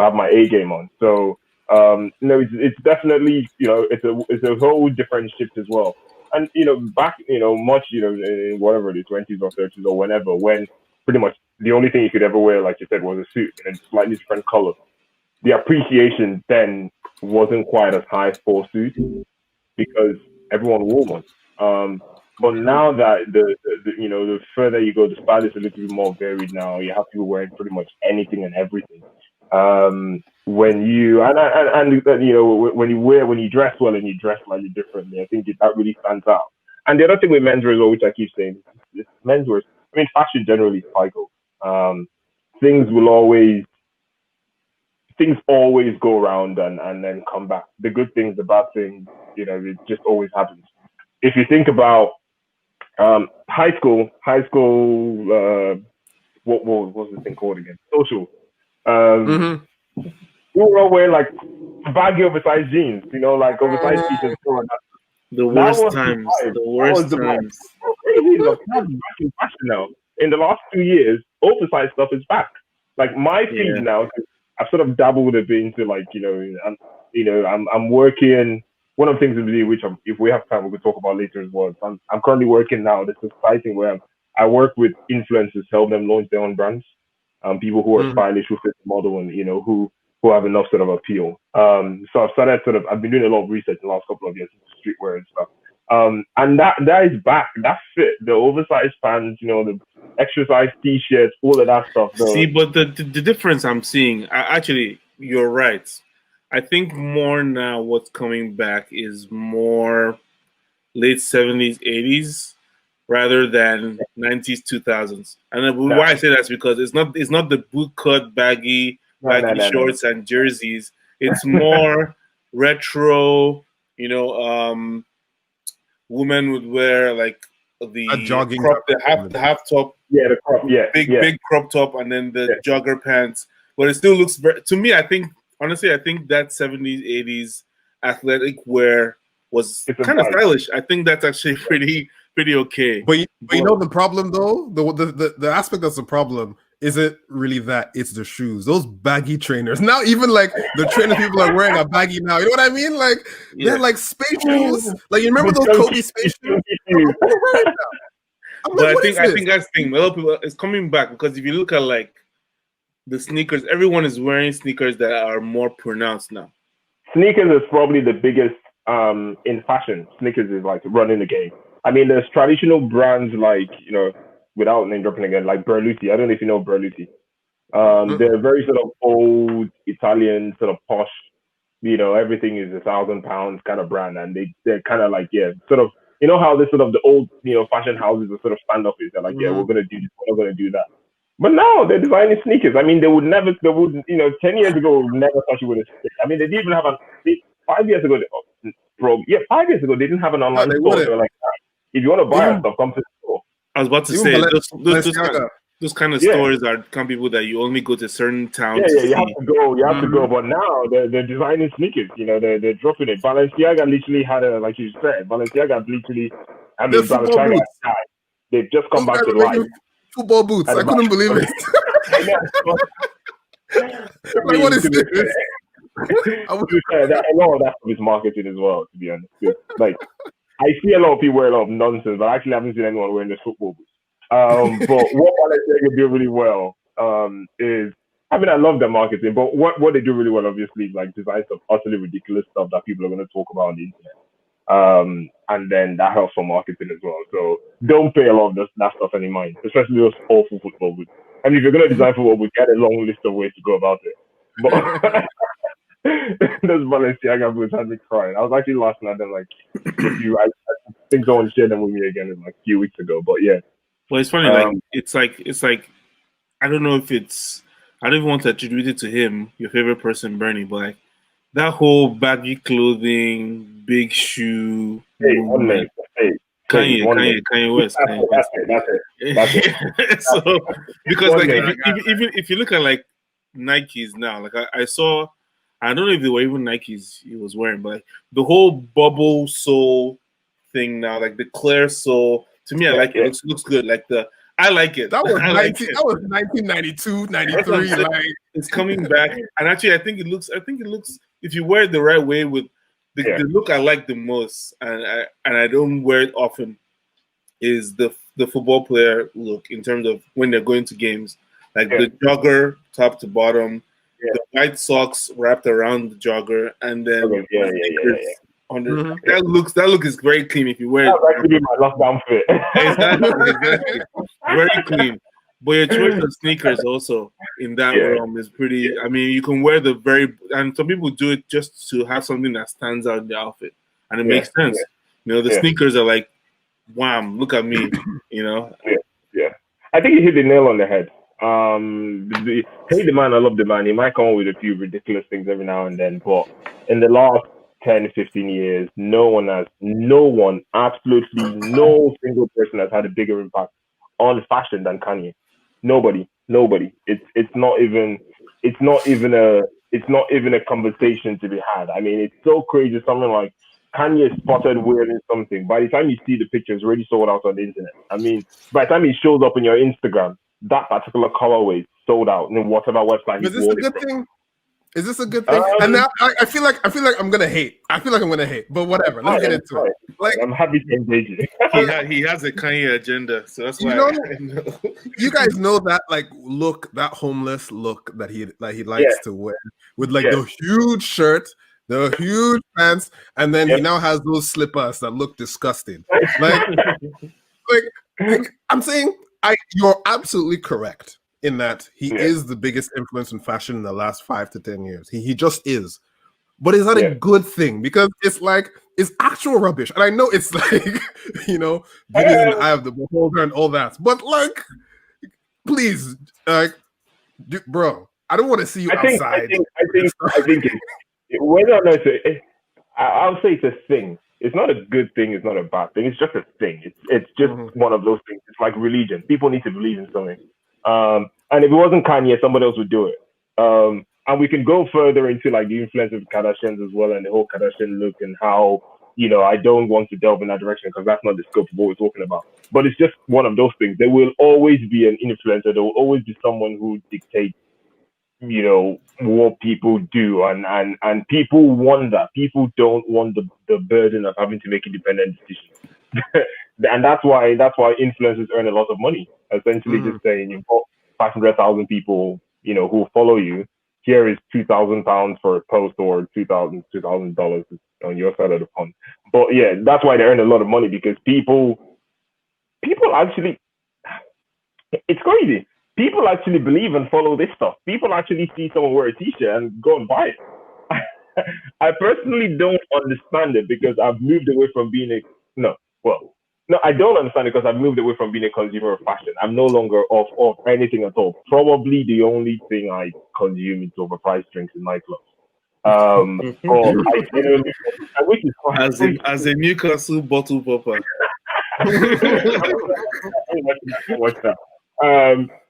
S4: have my A game on." So, it's definitely, it's a whole different shift as well. And back, much, in whatever the 20s or 30s or whenever, when pretty much the only thing you could ever wear, like you said, was a suit in a slightly different color. The appreciation then wasn't quite as high for suits because everyone wore one. But now that the further you go, the style is a little bit more varied now. You have people wearing pretty much anything and everything. When you dress well and you dress slightly differently, I think that really stands out. And the other thing with menswear as well, which I keep saying, is menswear. I mean, fashion generally cycles. Things always go around and then come back. The good things, the bad things, it just always happens. If you think about high school, what was the thing called again? Social. We were all wearing like baggy oversized jeans, like oversized t-shirts.
S1: The worst times.
S4: Crazy. Like, back in fashion now. In the last 2 years, oversized stuff is back. Like my feed now, I've sort of dabbled a bit into like, I'm working. One of the things which if we have time, we could talk about later as well. I'm currently working now. This is exciting where I work with influencers, help them launch their own brands. people who are stylish, who fit the model, and who have enough sort of appeal. So I've been doing a lot of research in the last couple of years into streetwear and stuff. And that is back. That fit, the oversized pants, the exercise t-shirts, all of that stuff.
S1: See, but the difference I'm seeing, actually, you're right. I think more now what's coming back is more late 70s, 80s rather than 90s, 2000s. And why I say that's because it's not the bootcut baggy shorts and jerseys. It's more retro, women would wear like the
S2: jogging
S3: the half top,
S4: the crop,
S3: big crop top, and then the jogger pants. But it still looks to me. I think honestly, I think that 70s, 80s athletic wear was kind of stylish. I think that's actually pretty okay.
S2: But you know the problem though, the aspect that's the problem isn't really that, it's the shoes. Those baggy trainers. Now even like the trainers people are wearing are baggy now. You know what I mean? Like they're like space shoes. Like you remember those Kobe space shoes?
S1: But I think that's the thing. A lot of people it's coming back because if you look at like the sneakers, everyone is wearing sneakers that are more pronounced now.
S4: Sneakers is probably the biggest in fashion. Sneakers is like running the game. I mean, there's traditional brands like, without name dropping again, like Berluti. I don't know if you know Berluti. They're very sort of old Italian, sort of posh, everything is £1,000 kind of brand. And they're kind of like, sort of, how this sort of the old, fashion houses are sort of standoffish. They're like, we're going to do this, we're not going to do that. But now they're designing sneakers. I mean, 10 years ago, would never touch it with a stick. I mean, they didn't even have 5 years ago, 5 years ago, they didn't have an online store. They were like, if you want to buy our stuff, come to the store.
S1: I was about to say, those kind of stores are kind of people that you only go to certain towns.
S4: You have to go. You have to go. But now they're designing sneakers. They're dropping it. Balenciaga literally had like you said, Balenciaga literally, Balenciaga died. They've just come back to life.
S2: Football boots. I couldn't believe it. Like, what is this?
S4: A lot of that stuff is marketing as well, to be honest. Like, I see a lot of people wear a lot of nonsense, but I actually haven't seen anyone wearing the football boots. But what Balenciaga do really well is, I mean, I love their marketing, but what they do really well, obviously, is like design some utterly ridiculous stuff that people are going to talk about on the internet. And then that helps for marketing as well. So don't pay a lot of that stuff any mind, especially those awful football boots. I mean, if you're going to design football boots, get a long list of ways to go about it. But those Balenciaga boots had me crying. I was actually laughing at them like I think someone shared them with me again like a few weeks ago. But yeah.
S1: Well, it's funny. It's like I don't know if it's. I don't even want to attribute it to him, your favorite person, Bernie, but like that whole baggy clothing, big shoe.
S4: Kanye
S1: West.
S4: That's it.
S1: So because like if you look at like Nikes now, like I saw, I don't know if they were even Nikes he was wearing, but like the whole bubble sole thing now, like the clear sole. To me, I like it. It looks good. I like it.
S2: That was 1992, 93. Like
S1: it's coming back, and actually, I think it looks. If you wear it the right way, with the look I like the most, and I don't wear it often, is the football player look in terms of when they're going to games, like the jogger top to bottom, the white socks wrapped around the jogger, and then that look is very clean if you wear it.
S4: That's actually my lockdown fit.
S1: Exactly. Very clean. But your choice of sneakers also in that realm is pretty. I mean, you can wear and some people do it just to have something that stands out in the outfit, and it makes sense. The sneakers are like, wham! Look at me.
S4: Yeah. I think you hit the nail on the head. Hate the man, I love the man. He might come up with a few ridiculous things every now and then, but in the last 10, 15 years, absolutely no single person has had a bigger impact on fashion than Kanye. Nobody. It's not even a conversation to be had. I mean, it's so crazy. Something like Kanye spotted wearing something. By the time you see the picture, it's already sold out on the internet. I mean, by the time it shows up in your Instagram, that particular colorway is sold out in whatever website.
S2: Is this a good thing? Is this a good thing? And now I feel like I'm gonna hate. I feel like I'm gonna hate. But whatever. Let's get into it. Like,
S4: I'm happy to engage you.
S1: He has a Kanye agenda, so that's why
S2: you know,
S1: I know.
S2: you guys know that like look, that homeless look that he likes to wear with like the huge shirt, the huge pants, and then he now has those slippers that look disgusting. Like, like I'm saying, you're absolutely correct in that he is the biggest influence in fashion in the last 5 to 10 years. He just is. But is that a good thing? Because it's like, it's actual rubbish. And I know it's like, you know, beauty is in the eye of the beholder and all that. But like, please, bro, I don't want to see you outside.
S4: I think whether or not I'll say it's a thing. It's not a good thing. It's not a bad thing. It's just a thing. It's just one of those things. It's like religion. People need to believe in something. And if it wasn't Kanye, somebody else would do it. And we can go further into like the influence of the Kardashians as well, and the whole Kardashian look, and how, you know, I don't want to delve in that direction because that's not the scope of what we're talking about. But it's just one of those things. There will always be an influencer. There will always be someone who dictates, you know, what people do, and people want that. People don't want the burden of having to make independent decisions. And that's why influencers earn a lot of money. Essentially, just saying, you've got 500,000 people, you know, who follow you. Here is £2,000 for a post, or $2,000 on your side of the pond. But yeah, that's why they earn a lot of money, because people actually, it's crazy. People actually believe and follow this stuff. People actually see someone wear a t-shirt and go and buy it. I personally don't understand it, because I've moved away from being I don't understand it, because I've moved away from being a consumer of fashion. I'm no longer off anything at all. Probably the only thing I consume is overpriced drinks in nightclubs. Which is
S1: as a Newcastle bottle popper.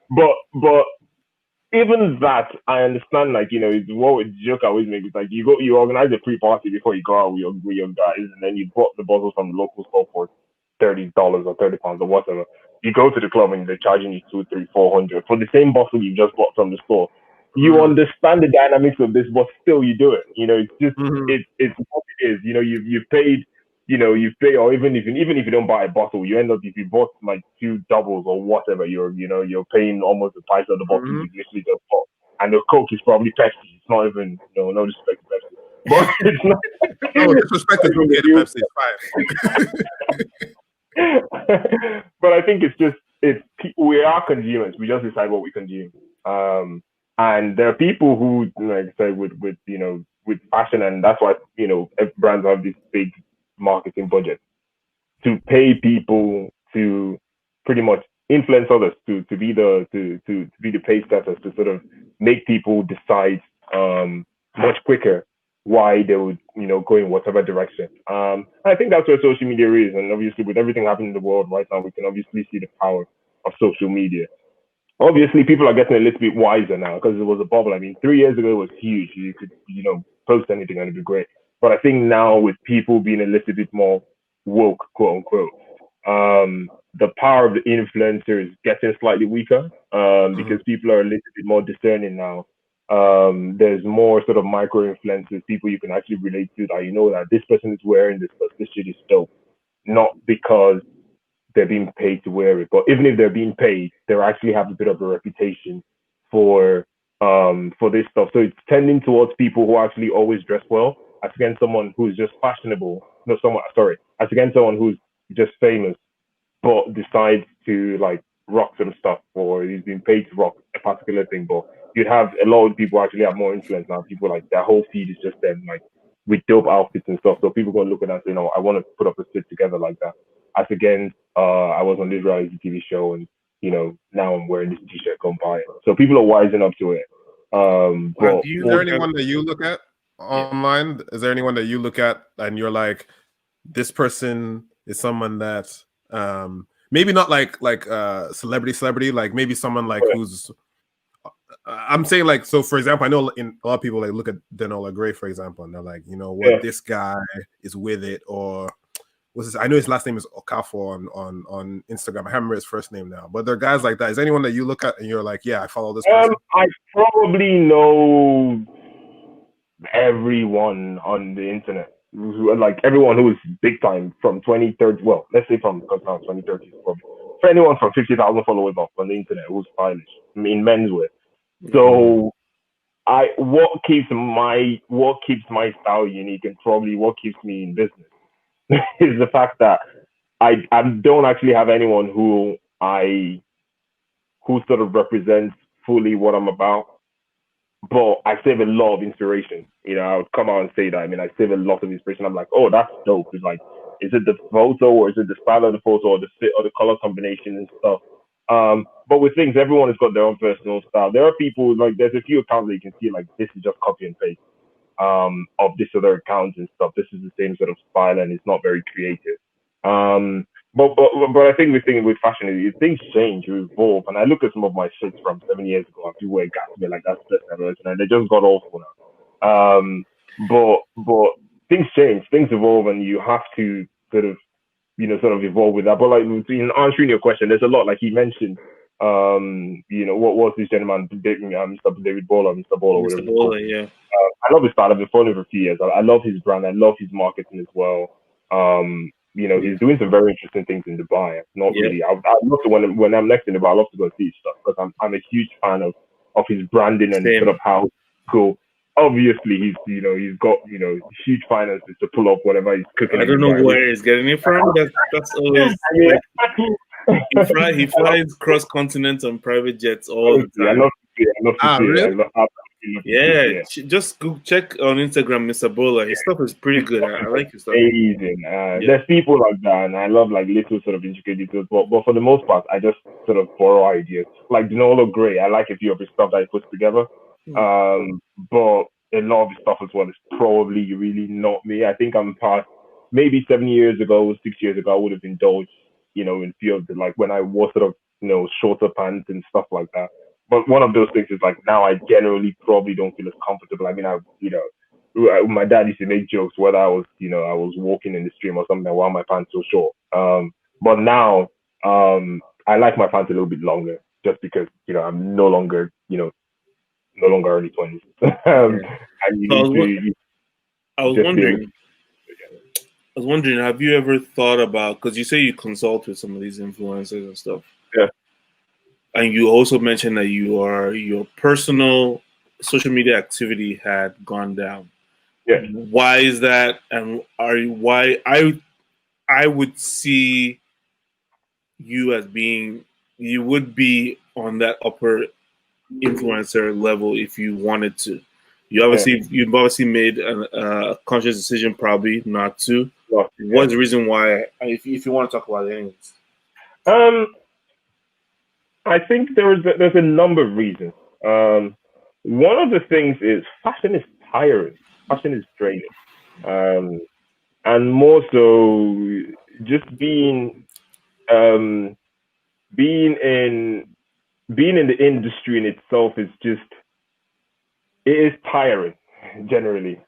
S4: But even that, I understand. Like, you know, it's what joke I always make. It's like you organize a pre-party before you go out with your guys, and then you bought the bottles from the local store for $30 or £30 or whatever. You go to the club and they're charging you 200, 300, 400 for the same bottle you just bought from the store. You understand the dynamics of this, but still you do it. You know, it's just it's what it is. You know, you've paid. You know, you pay, or even if you don't buy a bottle, you end up, if you bought like 2 doubles or whatever, you're paying almost the price of the bottle you literally just bought. And the Coke is probably Pepsi. It's not even, no disrespect to Pepsi, but it's not.
S2: No disrespect to Pepsi. It's fine.
S4: But I think we are consumers. We just decide what we consume. And there are people who, like I said, with fashion, and that's why, you know, brands have this big marketing budget to pay people to pretty much influence others, to be the pace setters, to sort of make people decide much quicker why they would, you know, go in whatever direction. I think that's where social media is, and obviously with everything happening in the world right now, we can obviously see the power of social media. Obviously, people are getting a little bit wiser now, because it was a bubble. I mean, 3 years ago it was huge. You could, you know, post anything and it'd be great. But I think now, with people being a little bit more woke, quote unquote, the power of the influencer is getting slightly weaker, because people are a little bit more discerning now. There's more sort of micro influencers, people you can actually relate to, that you know that this person is wearing this, but this shit is dope, not because they're being paid to wear it, but even if they're being paid, they actually have a bit of a reputation for this stuff. So it's tending towards people who actually always dress well, as against someone who's just fashionable. As against someone who's just famous, but decides to like rock some stuff, or he's been paid to rock a particular thing. But you'd have a lot of people actually have more influence now. People, like, their whole feed is just them, like, with dope outfits and stuff. So people go and look at that and say, no, I want to put up a fit together like that. As against, I was on this reality TV show, and, you know, now I'm wearing this t-shirt, go and buy it. So people are wising up to it. But
S2: is there anyone that you look at online? Is there anyone that you look at and you're like, this person is someone that maybe not like celebrity, like maybe someone like who's I'm saying, like, so for example, I know a lot of people like look at Danola Gray, for example, and they're like, you know what, this guy is with it, or what's his, I know his last name is Okafor on Instagram. I can't remember his first name now, but there are guys like that. Is anyone that you look at and you're like, yeah, I follow this person?
S4: I probably know everyone on the internet, like everyone who is big time from 2030, well, let's say from, because now 2030 is probably, for anyone from 50,000 followers up on the internet who's stylish in menswear.
S1: Mm.
S4: So what keeps my style unique, and probably what keeps me in business is the fact that I don't actually have anyone who sort of represents fully what I'm about, but I save a lot of inspiration. I would come out and say that. I mean, I save a lot of inspiration. I'm like, oh, that's dope. It's like, is it the photo, or is it the style of the photo, or the fit, or the color combination and stuff? But with things, everyone has got their own personal style. There are people, like, there's a few accounts that you can see like this is just copy and paste of this other account and stuff. This is the same sort of style, and it's not very creative. Um, but I think the thing with fashion is things change, you evolve. And I look at some of my shirts from 7 years ago. I do wear Gatsby, like that's the version, and they just got awful now. But things change, things evolve, and you have to sort of evolve with that. But like in answering your question, there's a lot, like he mentioned. What was this gentleman, Mr. David Ball, or Mr. Ball, or
S1: Mr.
S4: whatever he's called.
S1: Bola, yeah.
S4: I love his style. I've been following him for a few years. I love his brand. I love his marketing as well. He's doing some very interesting things in Dubai. Not
S1: Yeah.
S4: really. I love to when I'm next in Dubai. I love to go see his stuff because I'm a huge fan of his branding and
S1: Same.
S4: sort of how cool. Obviously, he's got huge finances to pull off whatever he's cooking
S1: I
S4: in
S1: don't know
S4: Dubai.
S1: where he's getting it from. That's always like he flies cross continents on private jets all the
S4: Honestly, I
S1: time.
S4: love to see it. I love to see it.
S2: Really?
S4: Absolutely love to see
S1: Yeah,
S4: it. Yeah.
S1: just go check on Instagram, Mr. Bola. His stuff is pretty good. I like his stuff.
S4: Amazing.
S1: Yeah.
S4: There's people like that, and I love like little sort of intricate details. But for the most part, I just sort of borrow ideas. Like Dinolo Gray, I like a few of his stuff that he puts together. But a lot of his stuff as well is probably really not me. I think I'm past maybe 7 years ago, 6 years ago, I would have indulged, in few of the, like when I wore sort of shorter pants and stuff like that. But one of those things is like now I generally probably don't feel as comfortable. I mean, my dad used to make jokes whether I was walking in the stream or something while my pants were short. But now, I like my pants a little bit longer just because, I'm no longer early 20s.
S1: Yeah.
S4: And you
S1: So
S4: need to
S1: I was
S4: just be able
S1: wondering. I was wondering, have you ever thought about, because you say you consult with some of these influencers and stuff.
S4: Yeah.
S1: And you also mentioned that your personal social media activity had gone down.
S4: Yeah.
S1: Why is that? And why I would see you as being, you would be on that upper influencer level if you wanted to. You've obviously made a conscious decision probably not to. What's the reason why? If you want to talk about it, anyways.
S4: I think there's a number of reasons. One of the things is fashion is tiring. Fashion is draining. And more so, just um, being in being in the industry in itself is just it is tiring generally.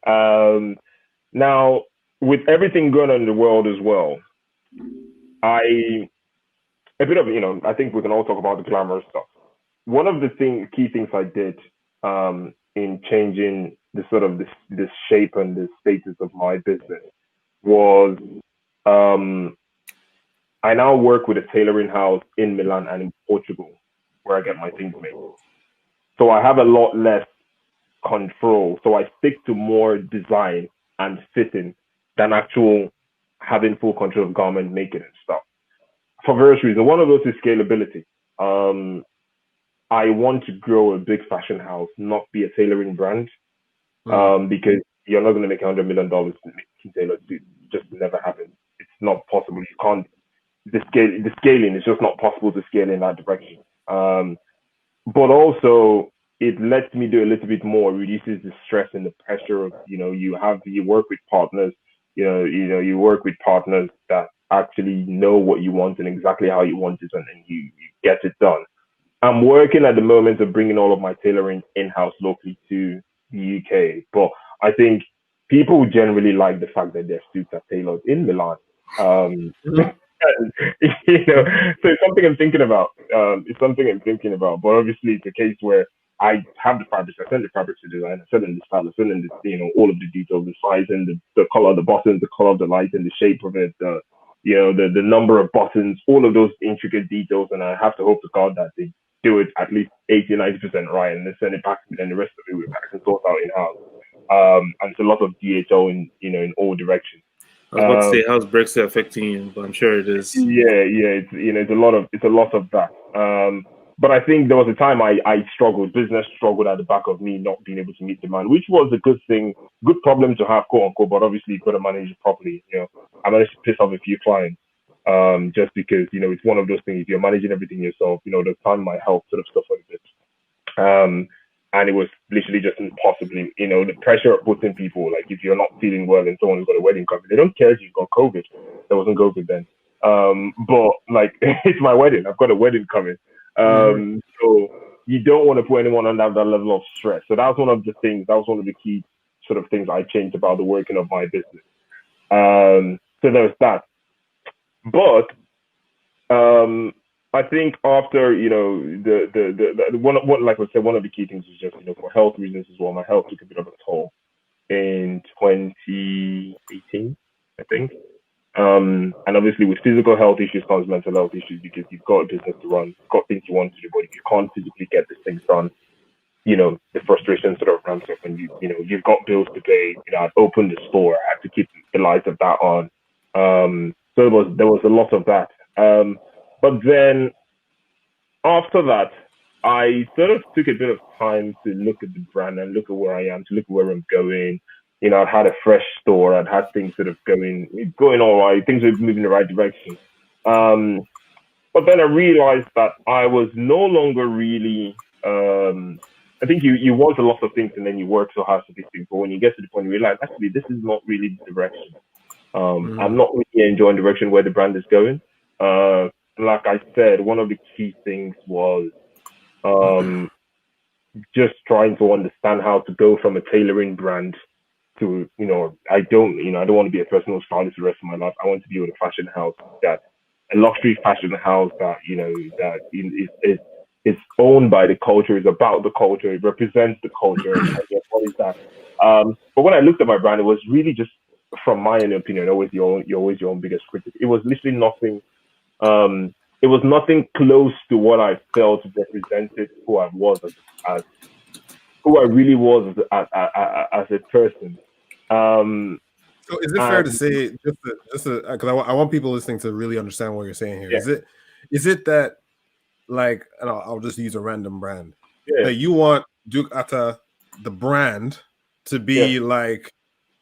S4: Now with everything going on in the world as well, I a bit of I think we can all talk about the glamorous stuff. One of the key things I did in changing the sort of this shape and the status of my business was um, I now work with a tailoring house in Milan and in Portugal where I get my things made. So I have a lot less control. So I stick to more design and fitting than actual having full control of garment making and stuff. For various reasons. One of those is scalability. I want to grow a big fashion house, not be a tailoring brand, because you're not going to make $100 million making tailored suits. It just never happens. It's not possible. You can't. The scaling is just not possible to scale in that direction. But also it lets me do a little bit more, reduces the stress and the pressure of you work with partners, you work with partners that actually know what you want and exactly how you want it, and you get it done. I'm working at the moment of bringing all of my tailoring in-house locally to the UK, but I think people generally like the fact that their suits are tailored in Milan. So it's something I'm thinking about. But obviously it's a case where I have the fabrics. I send the fabrics to design. I send them the style. I send them all of the details, the size and the color of the buttons, the color of the light and the shape of it, the number of buttons, all of those intricate details. And I have to hope to God that they do it at least 80-90% right, and then send it back to me. Then the rest of it I can sort out in house. And it's a lot of DHO in all directions.
S1: I was about to say, how's Brexit affecting you? But I'm sure it is.
S4: Yeah, it's a lot of that. But I think there was a time I struggled, business struggled at the back of me not being able to meet demand, which was a good thing, good problem to have, quote unquote. But obviously, you've got to manage it properly. I managed to piss off a few clients, just because it's one of those things. If you're managing everything yourself, the time my health sort of suffered a bit. And it was literally just impossibly, the pressure of putting people, like if you're not feeling well and someone's got a wedding coming, they don't care if you've got COVID. There wasn't COVID then. But like, it's my wedding. I've got a wedding coming. So you don't want to put anyone under that level of stress. So that was one of the things, that was one of the key sort of things I changed about the working of my business. So there's that. But, I think after the one like I said, one of the key things was just for health reasons as well. My health took a bit of a toll in 2018, I think. And obviously with physical health issues comes mental health issues, because you've got a business to run, you've got things you want to do, but if you can't physically get these things done, the frustration sort of ramps up, and you've got bills to pay. I'd opened the store, I had to keep the lights of that on. So there was a lot of that. But then after that, I sort of took a bit of time to look at the brand and look at where I am, to look at where I'm going. I'd had a fresh store, I'd had things sort of going all right, things were moving in the right direction. But then I realized that I was no longer really, I think you want a lot of things and then you work so hard to be things, but when you get to the point you realize, actually, this is not really the direction. I'm not really enjoying the direction where the brand is going. Like I said, one of the key things was just trying to understand how to go from a tailoring brand to, I don't want to be a personal stylist the rest of my life. I want to be with a fashion house, that a luxury fashion house that, is owned by the culture, is about the culture, it represents the culture. And what is that? But when I looked at my brand, it was really just, from my own opinion, you're always your own biggest critic. It was literally nothing. It was nothing close to what I felt represented who I was as who I really was as a person.
S2: So is it fair to say, just because I want people listening to really understand what you're saying here?
S4: Yeah.
S2: Is it that, like, and I'll just use a random brand,
S4: Yeah.
S2: that you want Ubong Ata, the brand, to be like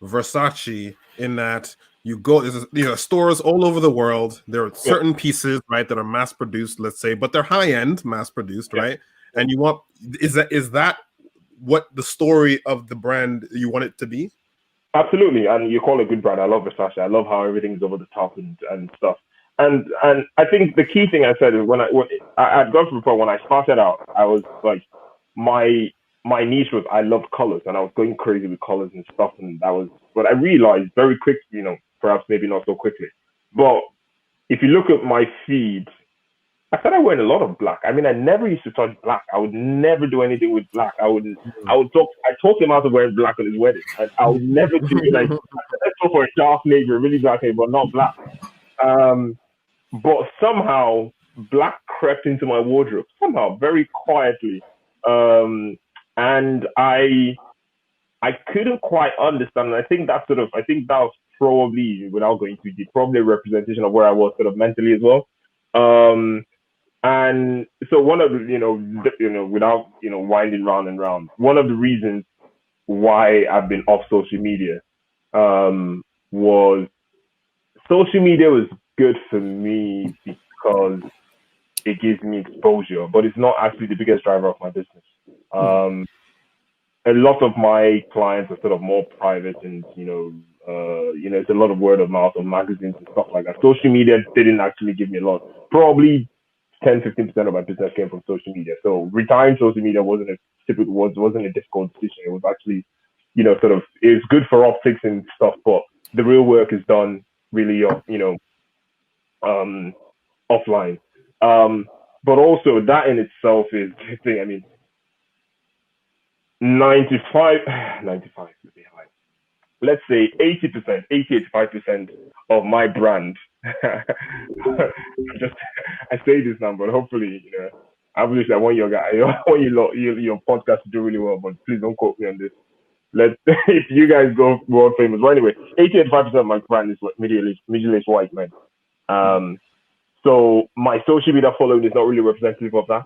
S2: Versace, in that you go, there's stores all over the world. There are certain pieces, right, that are mass produced, let's say, but they're high end, mass produced, right? And you want, is that what the story of the brand you want it to be?
S4: Absolutely, and you call it a good brand. I love Versace. I love how everything's over the top and stuff. And I think the key thing I said is when I'd gone through before, when I started out, I was like, my niche was, I loved colors, and I was going crazy with colors and stuff, and that was. But I realized very quickly, perhaps maybe not so quickly, but if you look at my feed, I started wearing a lot of black. I mean, I never used to touch black. I would never do anything with black. I talked him out of wearing black on his wedding. I would never do it. Like, let's go for a dark navy, a really dark navy, but not black. But somehow black crept into my wardrobe, somehow, very quietly. And I couldn't quite understand. And I think that was probably, without going too deep, probably a representation of where I was sort of mentally as well. And so one of the, without, winding round and round, one of the reasons why I've been off social media, was social media was good for me because it gives me exposure, but it's not actually the biggest driver of my business. A lot of my clients are sort of more private, and it's a lot of word of mouth on magazines and stuff like that. Social media didn't actually give me a lot. Probably 10-15% of my business came from social media. So retiring social media wasn't a difficult decision. It was actually, it's good for optics and stuff, but the real work is done really, offline. But also that in itself is the thing. I mean, 95, 95 would be high. Let's say 80%, 85% of my brand. just I say this now, but hopefully, obviously I want your guy, I want your podcast to do really well, but please don't quote me on this. Let's if you guys go world famous. Well, anyway, 85% of my brand is middle-aged white men. So my social media following is not really representative of that.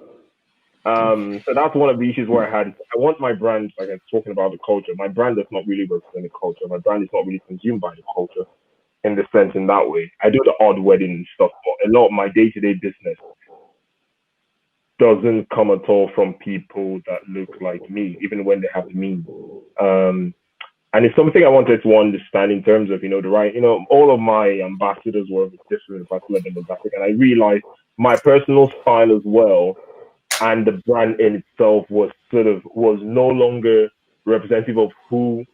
S4: So that's one of the issues where I had. I want my brand, like I'm talking about the culture. My brand does not really represent the culture. My brand is not really consumed by the culture in the sense in that way. I do the odd wedding and stuff, but a lot of my day-to-day business doesn't come at all from people that look like me, even when they have the means. And it's something I wanted to understand in terms of, the right, all of my ambassadors were of a different particular demographic. And I realized my personal style as well and the brand in itself was no longer representative of who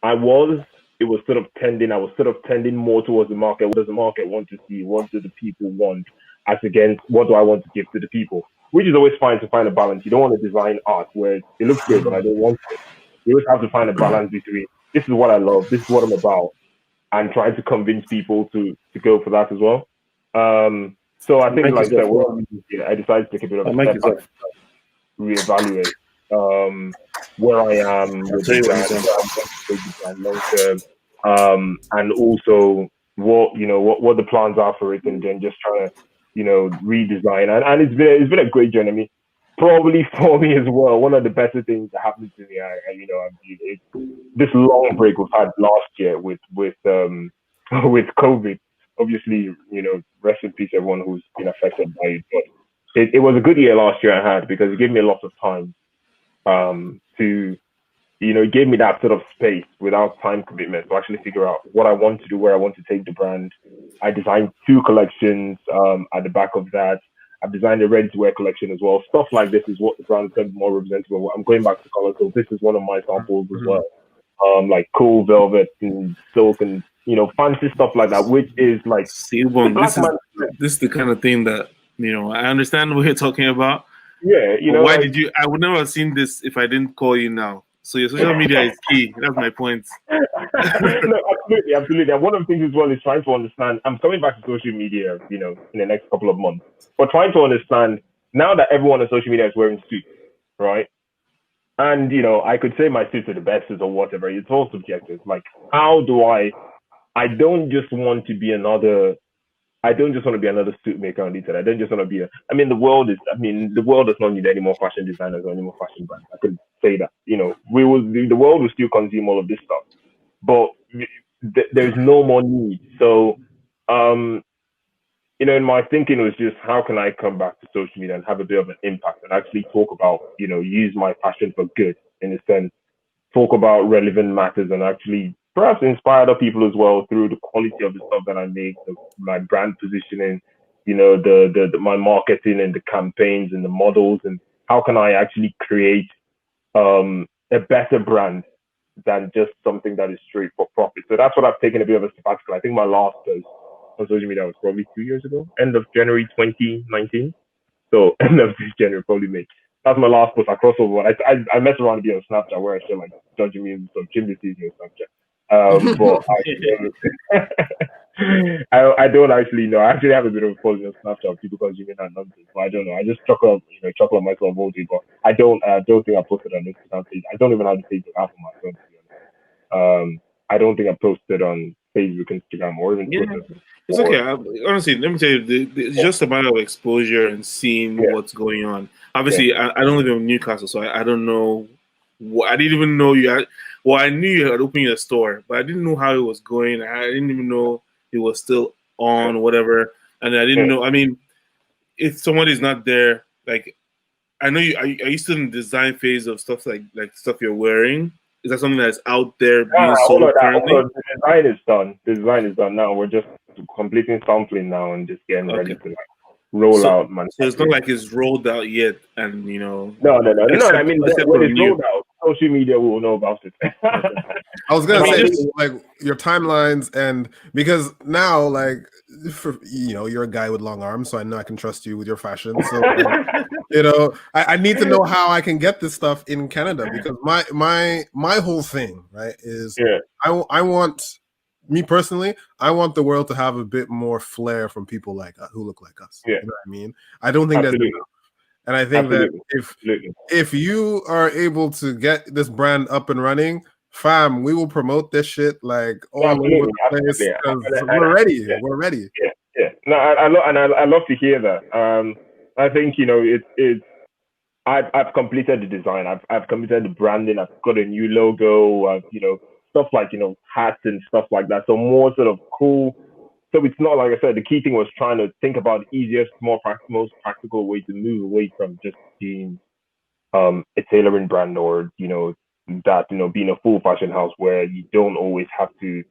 S4: I was. I was sort of tending more towards the market. What does the market want to see? What do the people want? As against what do I want to give to the people? Which is always fine to find a balance. You don't want to design art where it looks good, but I don't want it. You always have to find a balance between this is what I love, this is what I'm about, and trying to convince people to go for that as well. So I think, like I said, I decided to take a bit of a step back, reevaluate where I am with the brand long term, and also what the plans are for it, and then just trying to redesign. And it's been a great journey. I mean, probably for me as well, one of the better things that happened to me, this long break we've had last year with with COVID. Obviously, rest in peace everyone who's been affected by it. But it was a good year last year I had because it gave me a lot of time to it gave me that sort of space without time commitment to actually figure out what I want to do, where I want to take the brand. I designed 2 collections at the back of that. I've designed a ready-to-wear collection as well. Stuff like this is what the brand is going to be more representative of. I'm going back to color, so this is one of my samples as well. Like cool velvet and silk and fancy stuff like that, which is like
S1: see, Ubong, this is the kind of thing that I understand what you're talking about.
S4: Yeah,
S1: why did you? I would never have seen this if I didn't call you now. So your social media is key. That's my point.
S4: No, absolutely. And one of the things as well is trying to understand. I'm coming back to social media, in the next couple of months. But trying to understand now that everyone on social media is wearing suits, right? And I could say my suits are the best or whatever. It's all subjective. Like, how do I don't just want to be another suit maker on the internet. I don't just want to be the world does not need any more fashion designers or any more fashion brands. I could say that. The world will still consume all of this stuff, but there's no more need. So, in my thinking was just how can I come back to social media and have a bit of an impact and actually talk about, use my passion for good in a sense, talk about relevant matters and actually perhaps inspire other people as well through the quality of the stuff that I make, my brand positioning, my marketing and the campaigns and the models, and how can I actually create a better brand than just something that is straight for profit. So that's what I've taken a bit of a sabbatical. I think my last post on social media was probably 2 years ago, end of January 2019. So end of this January, probably May. That's my last post. I crossover. I mess around a bit on Snapchat where I share like judging me some chimney season on Snapchat. But I don't actually know. I actually have a bit of a following on Snapchat of people consuming that nonsense. But I don't know. I just chuckle up myself all day. But I don't think I posted on Instagram page. I don't even have the Facebook app on my phone, to be honest. I don't think I posted on Facebook, Instagram, or even Twitter.
S1: It's okay. Honestly, let me tell you, it's just a matter of exposure and seeing what's going on. Obviously, I don't live in Newcastle, so I don't know. I didn't even know you had. Well, I knew you had opened a store, but I didn't know how it was going. I didn't even know it was still on, whatever. And I didn't know. I mean, if somebody's not there, like I know you. Are you still in the design phase of stuff like stuff you're wearing? Is that something that's out there being sold currently?
S4: The design is done. The design is done now. We're just completing sampling now and just getting ready to roll out. Man.
S1: So it's not like it's rolled out yet, and
S4: No. I mean, when it's rolled out, social media will know about it.
S2: I was gonna
S1: I mean,
S2: say
S1: just
S2: like your timelines, and because now like you're a guy with long arms, so I know I can trust you with your fashion. So like, I need to know how I can get this stuff in Canada, because my whole thing, right, is
S4: Yeah,
S2: I want, me personally, I want the world to have a bit more flair from people like who look like us.
S4: yeah,
S2: You know what I mean? I don't think that's
S4: absolutely,
S2: enough, and I think that
S4: absolutely, absolutely.
S2: if you are able to get this brand up and running, fam, we will promote this shit like
S4: No,
S2: all over
S4: absolutely,
S2: the place,
S4: absolutely.
S2: because we're ready.
S4: Yeah,
S2: We're ready.
S4: yeah, yeah. No, I love to hear that. I think it's I've completed the design. I've completed the branding. I've got a new logo. Stuff like hats and stuff like that. So more sort of cool. So it's not like I said. The key thing was trying to think about the easiest, most practical way to move away from just being a tailoring brand, or that being a full fashion house where you don't always have to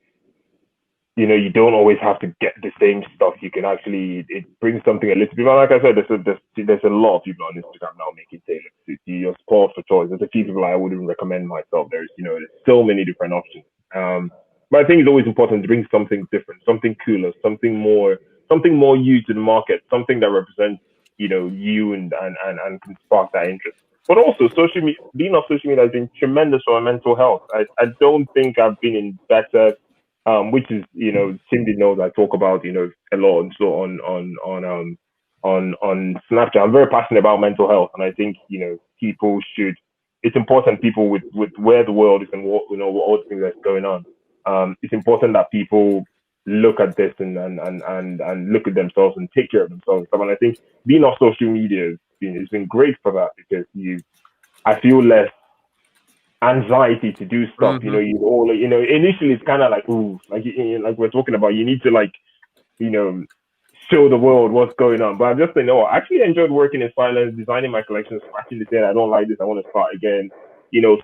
S4: get the same stuff. You can actually, it brings something a little bit. Like I said, there's a lot of people on Instagram now making tailored suits. You're spoiled for choice. There's a few people I wouldn't recommend myself. There's so many different options. But I think it's always important to bring something different, something cooler, something more you to the market, something that represents you, and can spark that interest. But also, being off social media has been tremendous for my mental health. I don't think I've been in better, which is Cindy knows I talk about a lot, and so on Snapchat. I'm very passionate about mental health, and I think people should. It's important, people with where the world is and what all the things that's going on. It's important that people look at this and look at themselves and take care of themselves. And I think being off social media has been great for that, because I feel less anxiety to do stuff.
S2: Mm-hmm.
S4: Initially it's kind of like, ooh, like we're talking about, you need to like, you know, show the world what's going on. But I'm just saying, no, I actually enjoyed working in silence, designing my collections, scratching the head. I don't like this. I want to start again.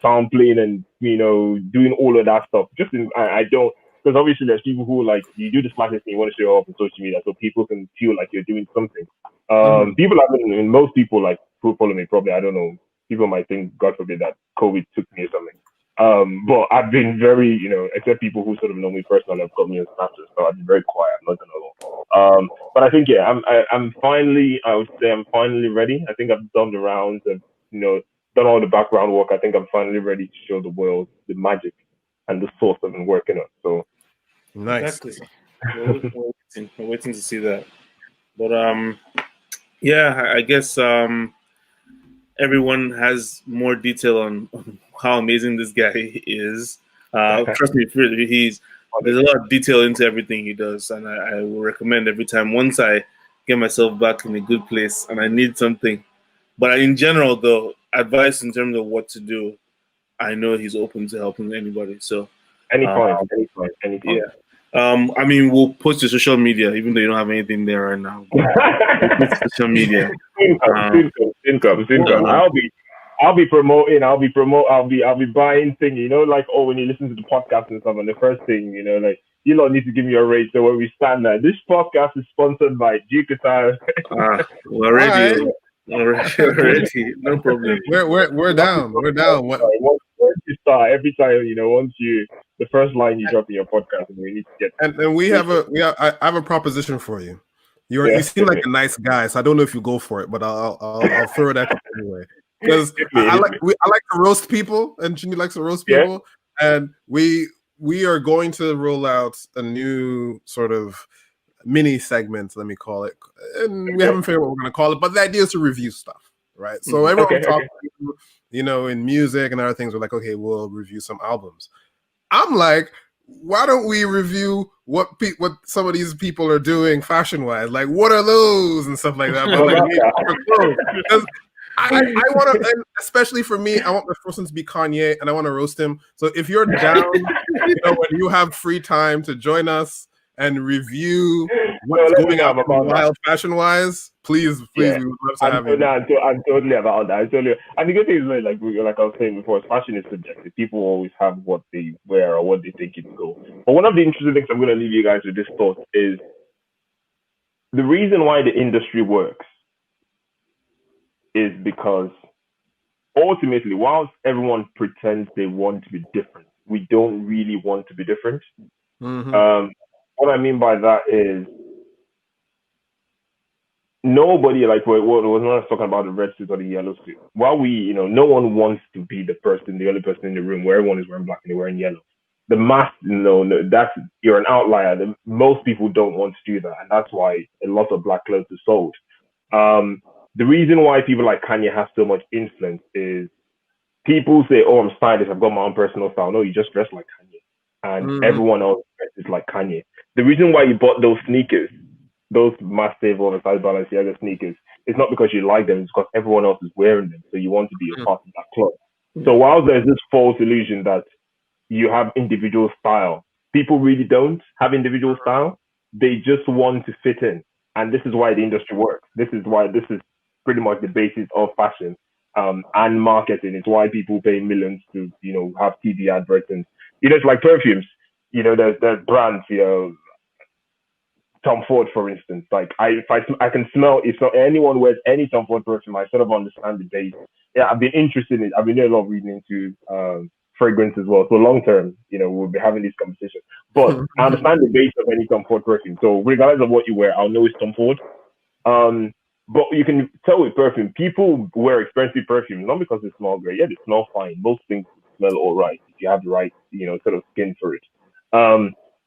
S4: Sampling and doing all of that stuff. I don't, because obviously there's people who like you do the smartest thing, you want to show off on social media so people can feel like you're doing something.
S2: Mm-hmm.
S4: People have been, and most people like who follow me probably, I don't know, people might think, God forbid, that COVID took me or something. But I've been very, except people who sort of know me personally have got me on Snapchat, so I've been very quiet. I'm not gonna lie. But I think, yeah, I'm finally, I would say I'm finally ready. I think I've done the rounds of, done all the background work. I think I'm finally ready to show the world the magic and the source I've been working on. So
S2: Nice.
S1: exactly. We're waiting to see that. But yeah, I guess everyone has more detail on how amazing this guy is. Trust me, there's a lot of detail into everything he does, and I will recommend every time. Once I get myself back in a good place and I need something, but in general, though, advice in terms of what to do, I know he's open to helping anybody. So uh,
S4: anytime.
S1: yeah. I mean, we'll post to social media, even though you don't have anything there right now. But we'll post to social media.
S4: Soon come. I'll be promoting. I'll be buying thing. Like, oh, when you listen to the podcast and stuff, and the first thing, like, you lot need to give me a rate. So when we stand there, this podcast is sponsored by Duke Guitar.
S1: We're ready. Already, no problem.
S2: We're down. We're down.
S4: Once you start, every time, the first line you drop in your podcast, and we need to get.
S2: And I have a proposition for you. You seem like a nice guy, so I don't know if you go for it, but I'll throw it at you anyway. Because I like to roast people, and Jimmy likes to roast people, and we are going to roll out a new sort of mini segment, let me call it, and we haven't figured out what we're going to call it, but the idea is to review stuff, right? So everyone talks, in music and other things. We're like, okay, we'll review some albums. I'm like, why don't we review what some of these people are doing fashion wise? Like, what are those and stuff like that? But like, because I want to, and especially for me, I want the first one to be Kanye, and I want to roast him. So if you're down, when you have free time to join us and review what's going on wild fashion wise, please, we would love to have you.
S4: I'm totally about that. And the good thing is, like I was saying before, fashion is subjective. People always have what they wear or what they think it's cool. But one of the interesting things I'm going to leave you guys with this thought is the reason why the industry works is because ultimately, whilst everyone pretends they want to be different, we don't really want to be different. What I mean by that is nobody, like what was not talking about the red suit or the yellow suit. While no one wants to be the only person in the room where everyone is wearing black and they're wearing yellow. The mass, no, that's you're an outlier. Most people don't want to do that, and that's why a lot of black clothes are sold. The reason why people like Kanye have so much influence is people say, "Oh, I'm stylish. I've got my own personal style." No, you just dress like Kanye, and everyone else dresses like Kanye. The reason why you bought those sneakers, those massive oversized Balenciaga sneakers, it's not because you like them. It's because everyone else is wearing them, so you want to be a part of that club. So while there's this false illusion that you have individual style, people really don't have individual style. They just want to fit in, and this is why the industry works. This is pretty much the basis of fashion and marketing. It's why people pay millions to have TV adverts, and it's like perfumes. There's brands, Tom Ford, for instance. Like I can smell if anyone wears any Tom Ford perfume, I sort of understand the base. Yeah, I've been interested in it. I've been doing a lot of reading into fragrance as well. So long term, we'll be having these conversations. But I understand the base of any Tom Ford perfume. So regardless of what you wear, I'll know it's Tom Ford. But you can tell with perfume, people wear expensive perfume not because they smell great. Yeah, they smell fine. Most things smell all right if you have the right, sort of skin for it.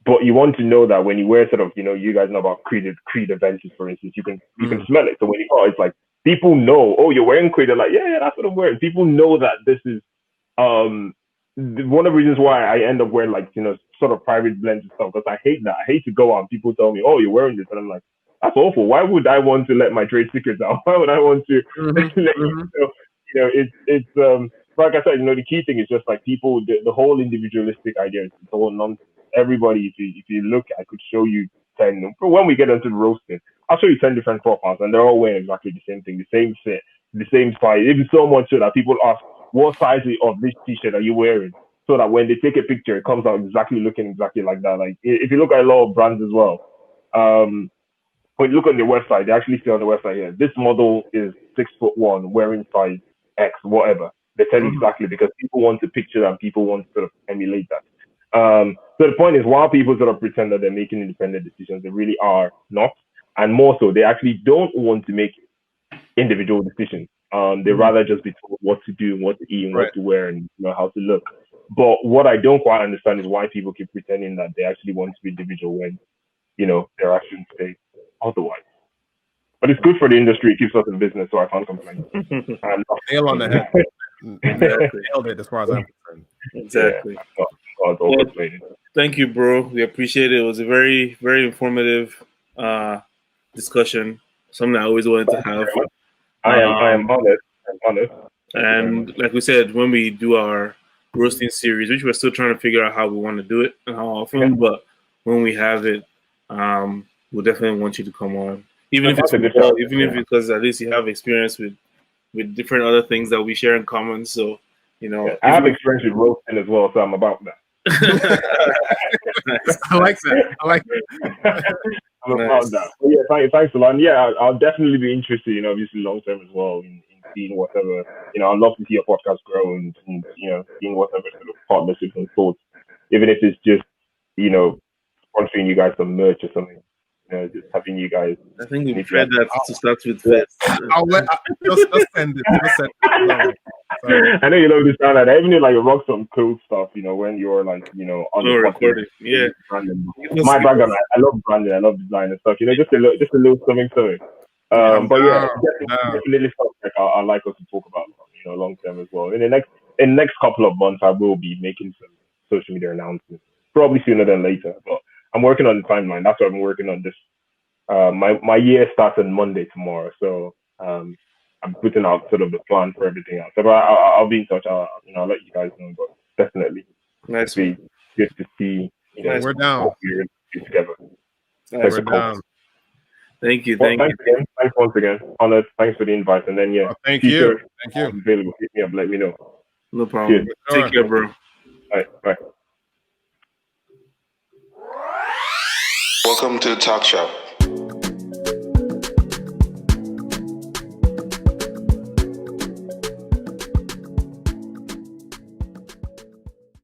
S4: But you want to know that when you wear sort of, you guys know about Creed Aventus, for instance, you can smell it. So when you go, it's like people know, oh, you're wearing Creed. They're like, yeah, that's what I'm wearing. People know that this is one of the reasons why I end up wearing like sort of private blends and stuff, because I hate that. I hate to go out and people tell me, oh, you're wearing this, and I'm like, that's awful. Why would I want to let my trade secrets out? Why would I want to let you know? It's like I said, the key thing is just like people, the whole individualistic idea is all nonsense. Everybody, if you look, I could show you 10. When we get into the roasting, I'll show you 10 different profiles, and they're all wearing exactly the same thing, the same fit, the same size. Even so much so that people ask, what size of this t-shirt are you wearing? So that when they take a picture, it comes out looking exactly like that. Like if you look at a lot of brands as well, when you look on the website, they actually say on the website here, this model is 6'1", wearing size X, whatever. They tell you exactly because people want to picture that and people want to sort of emulate that. So the point is, while people sort of pretend that they're making independent decisions, they really are not. And more so, they actually don't want to make individual decisions. They rather just be told what to do, what to eat, and what to wear, and how to look. But what I don't quite understand is why people keep pretending that they actually want to be individual when, their actions say otherwise. But it's good for the industry. It keeps us in business, so I can't complain.
S2: Nail on the head. Nailed it as far as I'm concerned.
S1: Exactly.
S4: Yeah,
S1: well, thank you, bro. We appreciate it. It was a very, very informative discussion. Something I always wanted to have.
S4: I am honest.
S1: And like we said, when we do our roasting series, which we're still trying to figure out how we want to do it and how often, but when we have it, we'll definitely want you to come on. Even if because at least you have experience with different other things that we share in common. So,
S4: I have experience with roasting as well, so I'm about that.
S2: I like that.
S4: I'm about that. But yeah, thanks a lot. And yeah, I'll definitely be interested, obviously long term as well in seeing whatever, I'd love to see your podcast grow and seeing whatever sort of partnerships and thoughts, even if it's just, sponsoring you guys some merch or something. Just having you guys.
S1: I think we've tried that to start with first.
S2: Just send it. Just send it.
S4: I know you love this sound like that. Even if like rock some cool stuff, when you're like, on the
S1: recording. Yeah.
S4: My background, I love branding, I love design and stuff. Just a little something to it. But yeah, definitely stuff like I like us to talk about, long term as well. In the next couple of months, I will be making some social media announcements, probably sooner than later. But I'm working on the timeline. That's what I'm working on this. My year starts on Monday tomorrow, so I'm putting out sort of the plan for everything else. So I'll be in touch. I'll let you guys know. But definitely,
S1: nice.
S4: Good to see.
S2: We're down.
S4: We're together.
S2: We're down.
S1: Thank you.
S4: Thanks again. Thanks once again. Honored. Thanks for the invite. And then
S2: thank you.
S4: Available. Hit me up. Let me know.
S1: No problem. Cheers. Take care, bro.
S4: All right. Bye.
S3: Welcome to the Talk Shop.